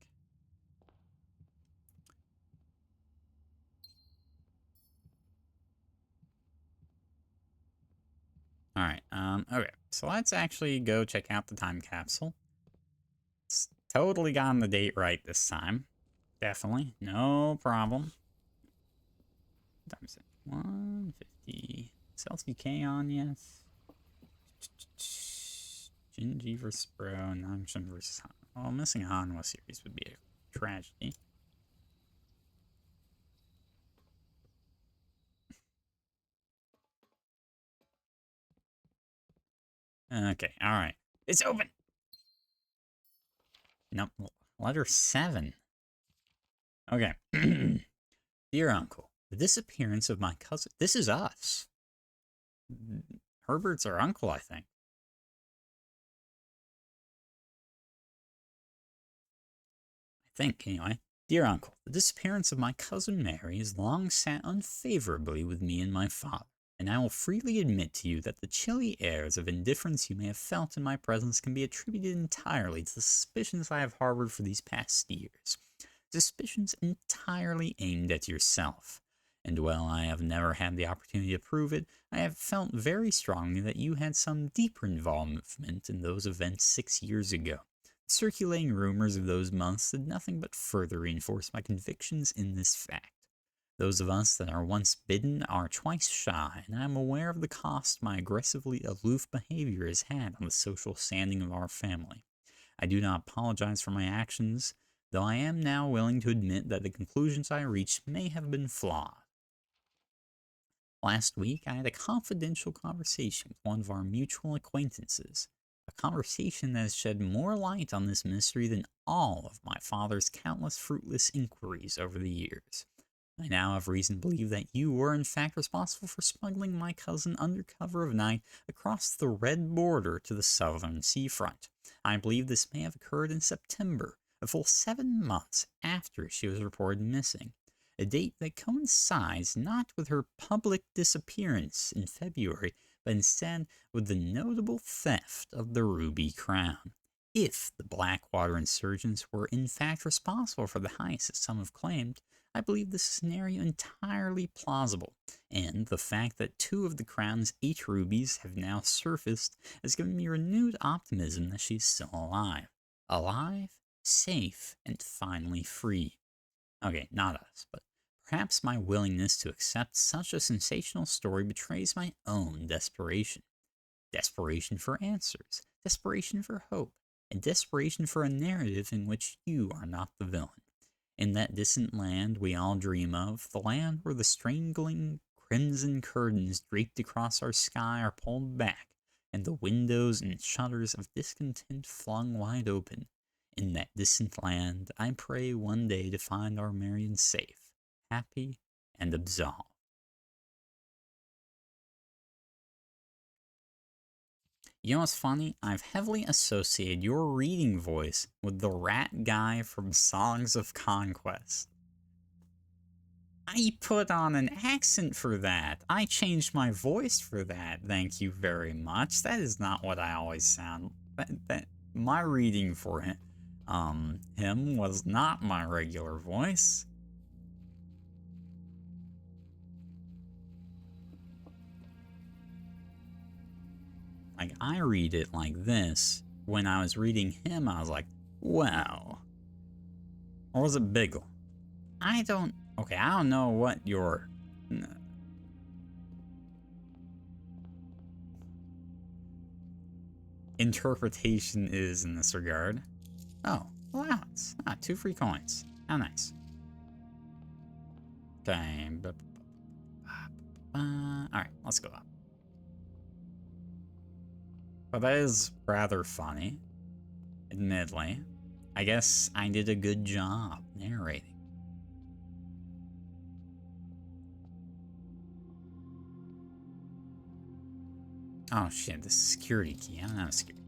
Alright, okay. So let's actually go check out the time capsule. Totally gotten the date right this time. Definitely. No problem. Times it. 150. Celtic on, yes. Gingy versus Bro, Namsham versus Han. Well, missing a Hanwha series would be a tragedy. Okay, alright. It's open! Nope. Letter 7. Okay. Dear Uncle, the disappearance of my cousin. This is us. Herbert's our uncle, I think. Anyway. Dear Uncle, the disappearance of my cousin Mary has long sat unfavorably with me and my father, and I will freely admit to you that the chilly airs of indifference you may have felt in my presence can be attributed entirely to the suspicions I have harbored for these past years. Suspicions entirely aimed at yourself. And while I have never had the opportunity to prove it, I have felt very strongly that you had some deeper involvement in those events 6 years ago. Circulating rumors of those months did nothing but further reinforce my convictions in this fact. Those of us that are once bitten are twice shy, and I am aware of the cost my aggressively aloof behavior has had on the social standing of our family. I do not apologize for my actions, though I am now willing to admit that the conclusions I reached may have been flawed. Last week, I had a confidential conversation with one of our mutual acquaintances, a conversation that has shed more light on this mystery than all of my father's countless fruitless inquiries over the years. I now have reason to believe that you were in fact responsible for smuggling my cousin under cover of night across the red border to the southern seafront. I believe this may have occurred in September, a full 7 months after she was reported missing, a date that coincides not with her public disappearance in February, but instead with the notable theft of the Ruby Crown. If the Blackwater insurgents were in fact responsible for the heist, as some have claimed, I believe this scenario entirely plausible, and the fact that 2 of the Crown's 8 rubies have now surfaced has given me renewed optimism that she is still alive. Alive, safe, and finally free. Okay, not us, but perhaps my willingness to accept such a sensational story betrays my own desperation. Desperation for answers, desperation for hope, and desperation for a narrative in which you are not the villain. In that distant land we all dream of, the land where the strangling crimson curtains draped across our sky are pulled back, and the windows and shutters of discontent flung wide open. In that distant land, I pray one day to find our Marion safe, happy, and absolved. You know what's funny? I've heavily associated your reading voice with the rat guy from Songs of Conquest. I put on an accent for that. I changed my voice for that. Thank you very much. That is not what I always sound. My reading for him was not my regular voice. Like, I read it like this. When I was reading him, I was like, wow. Or was it Biggle? I don't know what your interpretation is in this regard. Oh, allowance. 2 free coins. How nice. Okay. Alright, let's go up. But that is rather funny. Admittedly. I guess I did a good job narrating. Oh shit, this is a security key. I don't have a security key.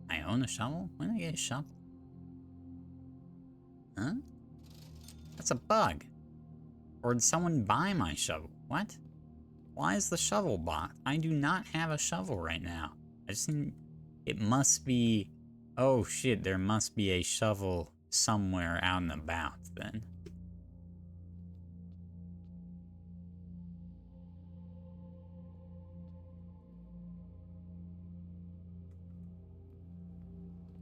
I own a shovel? When did I get a shovel? Huh? That's a bug. Or did someone buy my shovel? What? Why is the shovel bought? I do not have a shovel right now. I just think it must be... Oh shit, there must be a shovel somewhere out and about then.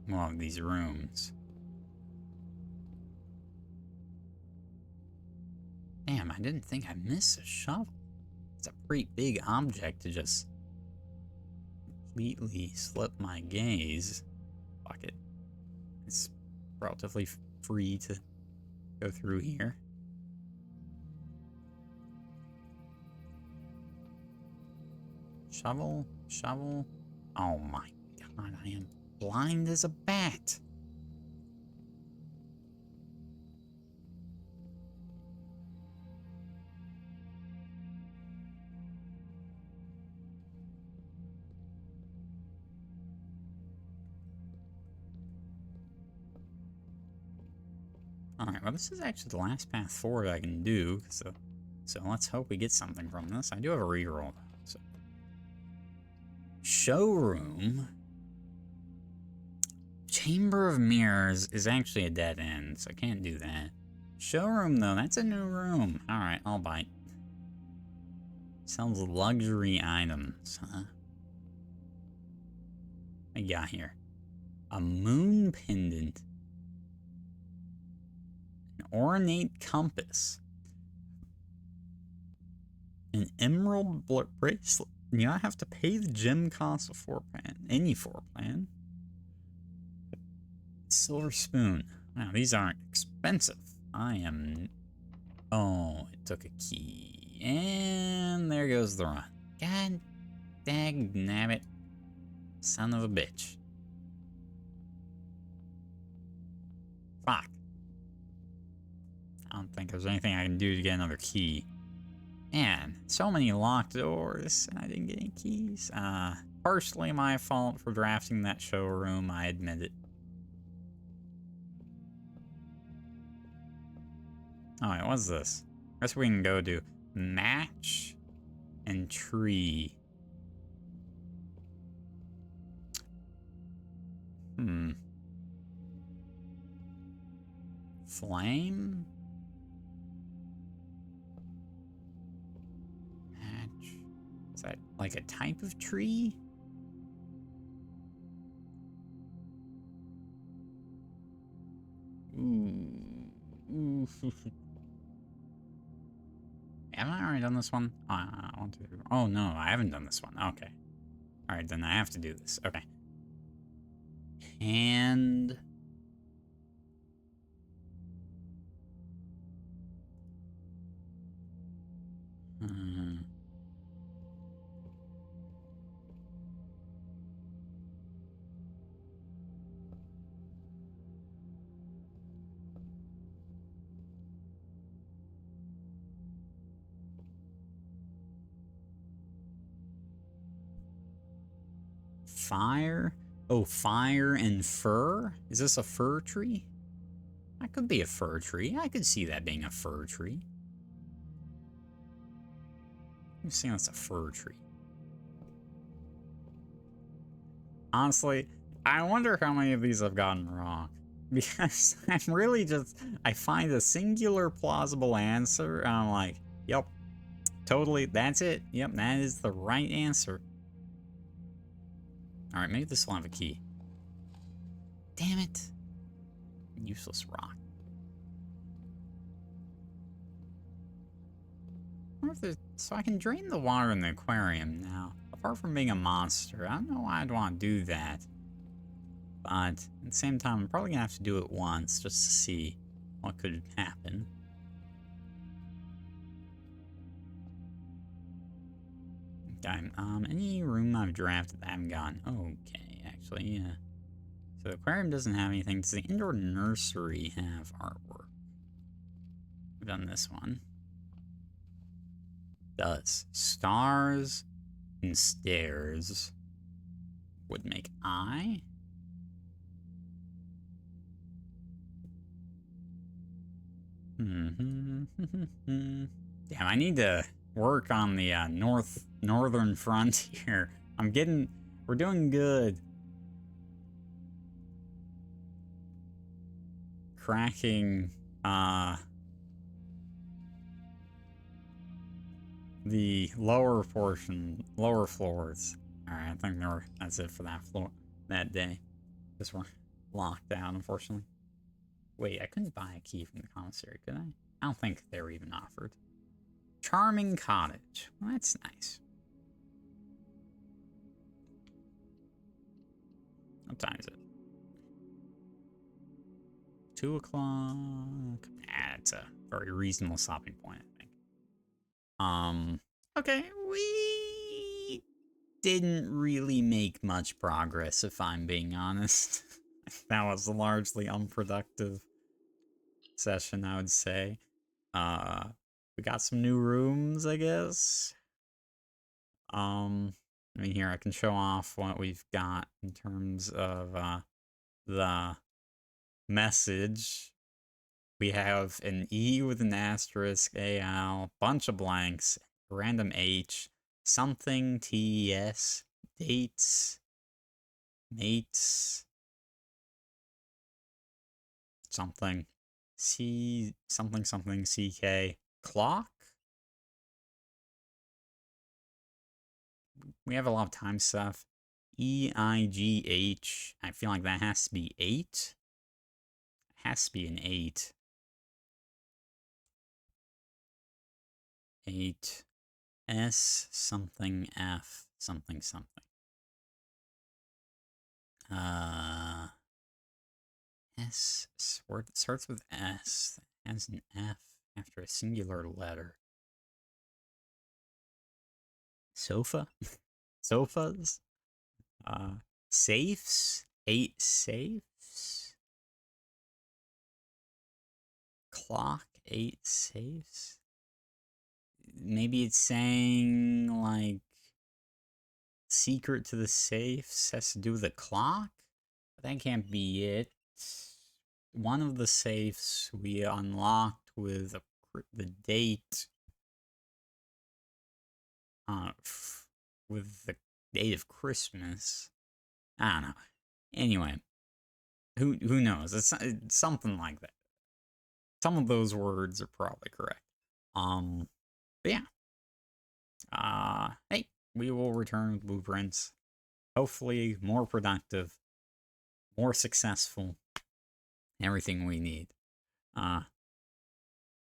One of these rooms. Damn, I didn't think I'd miss a shovel. It's a pretty big object to just completely slip my gaze. Fuck it. It's relatively free to go through here. Shovel, shovel. Oh my god, I am blind as a bat. Alright, well this is actually the last path forward I can do, so let's hope we get something from this. I do have a reroll, so. Showroom. Chamber of Mirrors is actually a dead end, so I can't do that. Showroom, though, that's a new room. Alright, I'll bite. Sells luxury items, huh? What you got here? A moon pendant. An ornate compass. An emerald bracelet. You don't have to pay the gem cost of floor plan. Any floor plan. Silver spoon. Wow, these aren't expensive. I am... Oh, it took a key. And there goes the run. God dag nabbit. Son of a bitch. Fuck. I don't think there's anything I can do to get another key. Man, so many locked doors, and I didn't get any keys. Partially my fault for drafting that showroom, I admit it. Alright, what's this? I guess we can go to match and tree. Flame? Match. Is that like a type of tree? Ooh. Haven't I already done this one? Oh no, I haven't done this one. Okay. Alright, then I have to do this. Okay. And... Fire? Oh, fire and fir? Is this a fir tree? That could be a fir tree. I could see that being a fir tree. I'm saying that's a fir tree. Honestly, I wonder how many of these I've gotten wrong. Because I'm really just... I find a singular plausible answer, and I'm like, yep, totally, that's it. Yep, that is the right answer. Alright, maybe this will have a key. Damn it. Useless rock. I wonder if there's... So I can drain the water in the aquarium now. Apart from being a monster, I don't know why I'd want to do that. But at the same time, I'm probably going to have to do it once just to see what could happen. Okay, any room I've drafted that I haven't gone? Okay, actually, yeah. So the aquarium doesn't have anything. Does the indoor nursery have artwork? We've done this one. Does. Stars and stairs would make eye? Damn, I need to work on the northern frontier. We're doing good. Cracking, the lower floors. Alright, I think that's it for that day. This one. locked down, unfortunately. Wait, I couldn't buy a key from the commissary, could I? I don't think they were even offered. Charming cottage. Well, that's nice. What time is it? 2 o'clock. That's a very reasonable stopping point, I think. Okay, we didn't really make much progress, if I'm being honest. That was a largely unproductive session, I would say. We got some new rooms, I guess. I mean, here I can show off what we've got in terms of the message. We have an E with an asterisk, AL, bunch of blanks, random H, something TES, dates, mates, something, C, something something CK, clock? We have a lot of time stuff. EIGH, I feel like that has to be 8. It has to be an 8. 8. S something F something something. S word that starts with S has an F after a singular letter. Sofa? Sofas? Safes? 8 safes? Clock? 8 safes? Maybe it's saying, like, secret to the safes has to do with the clock? But that can't be it. One of the safes we unlocked with the date, with the date of Christmas. I don't know. Anyway, who knows? It's something like that. Some of those words are probably correct. But yeah. Hey, we will return with blueprints. Hopefully more productive, more successful, everything we need.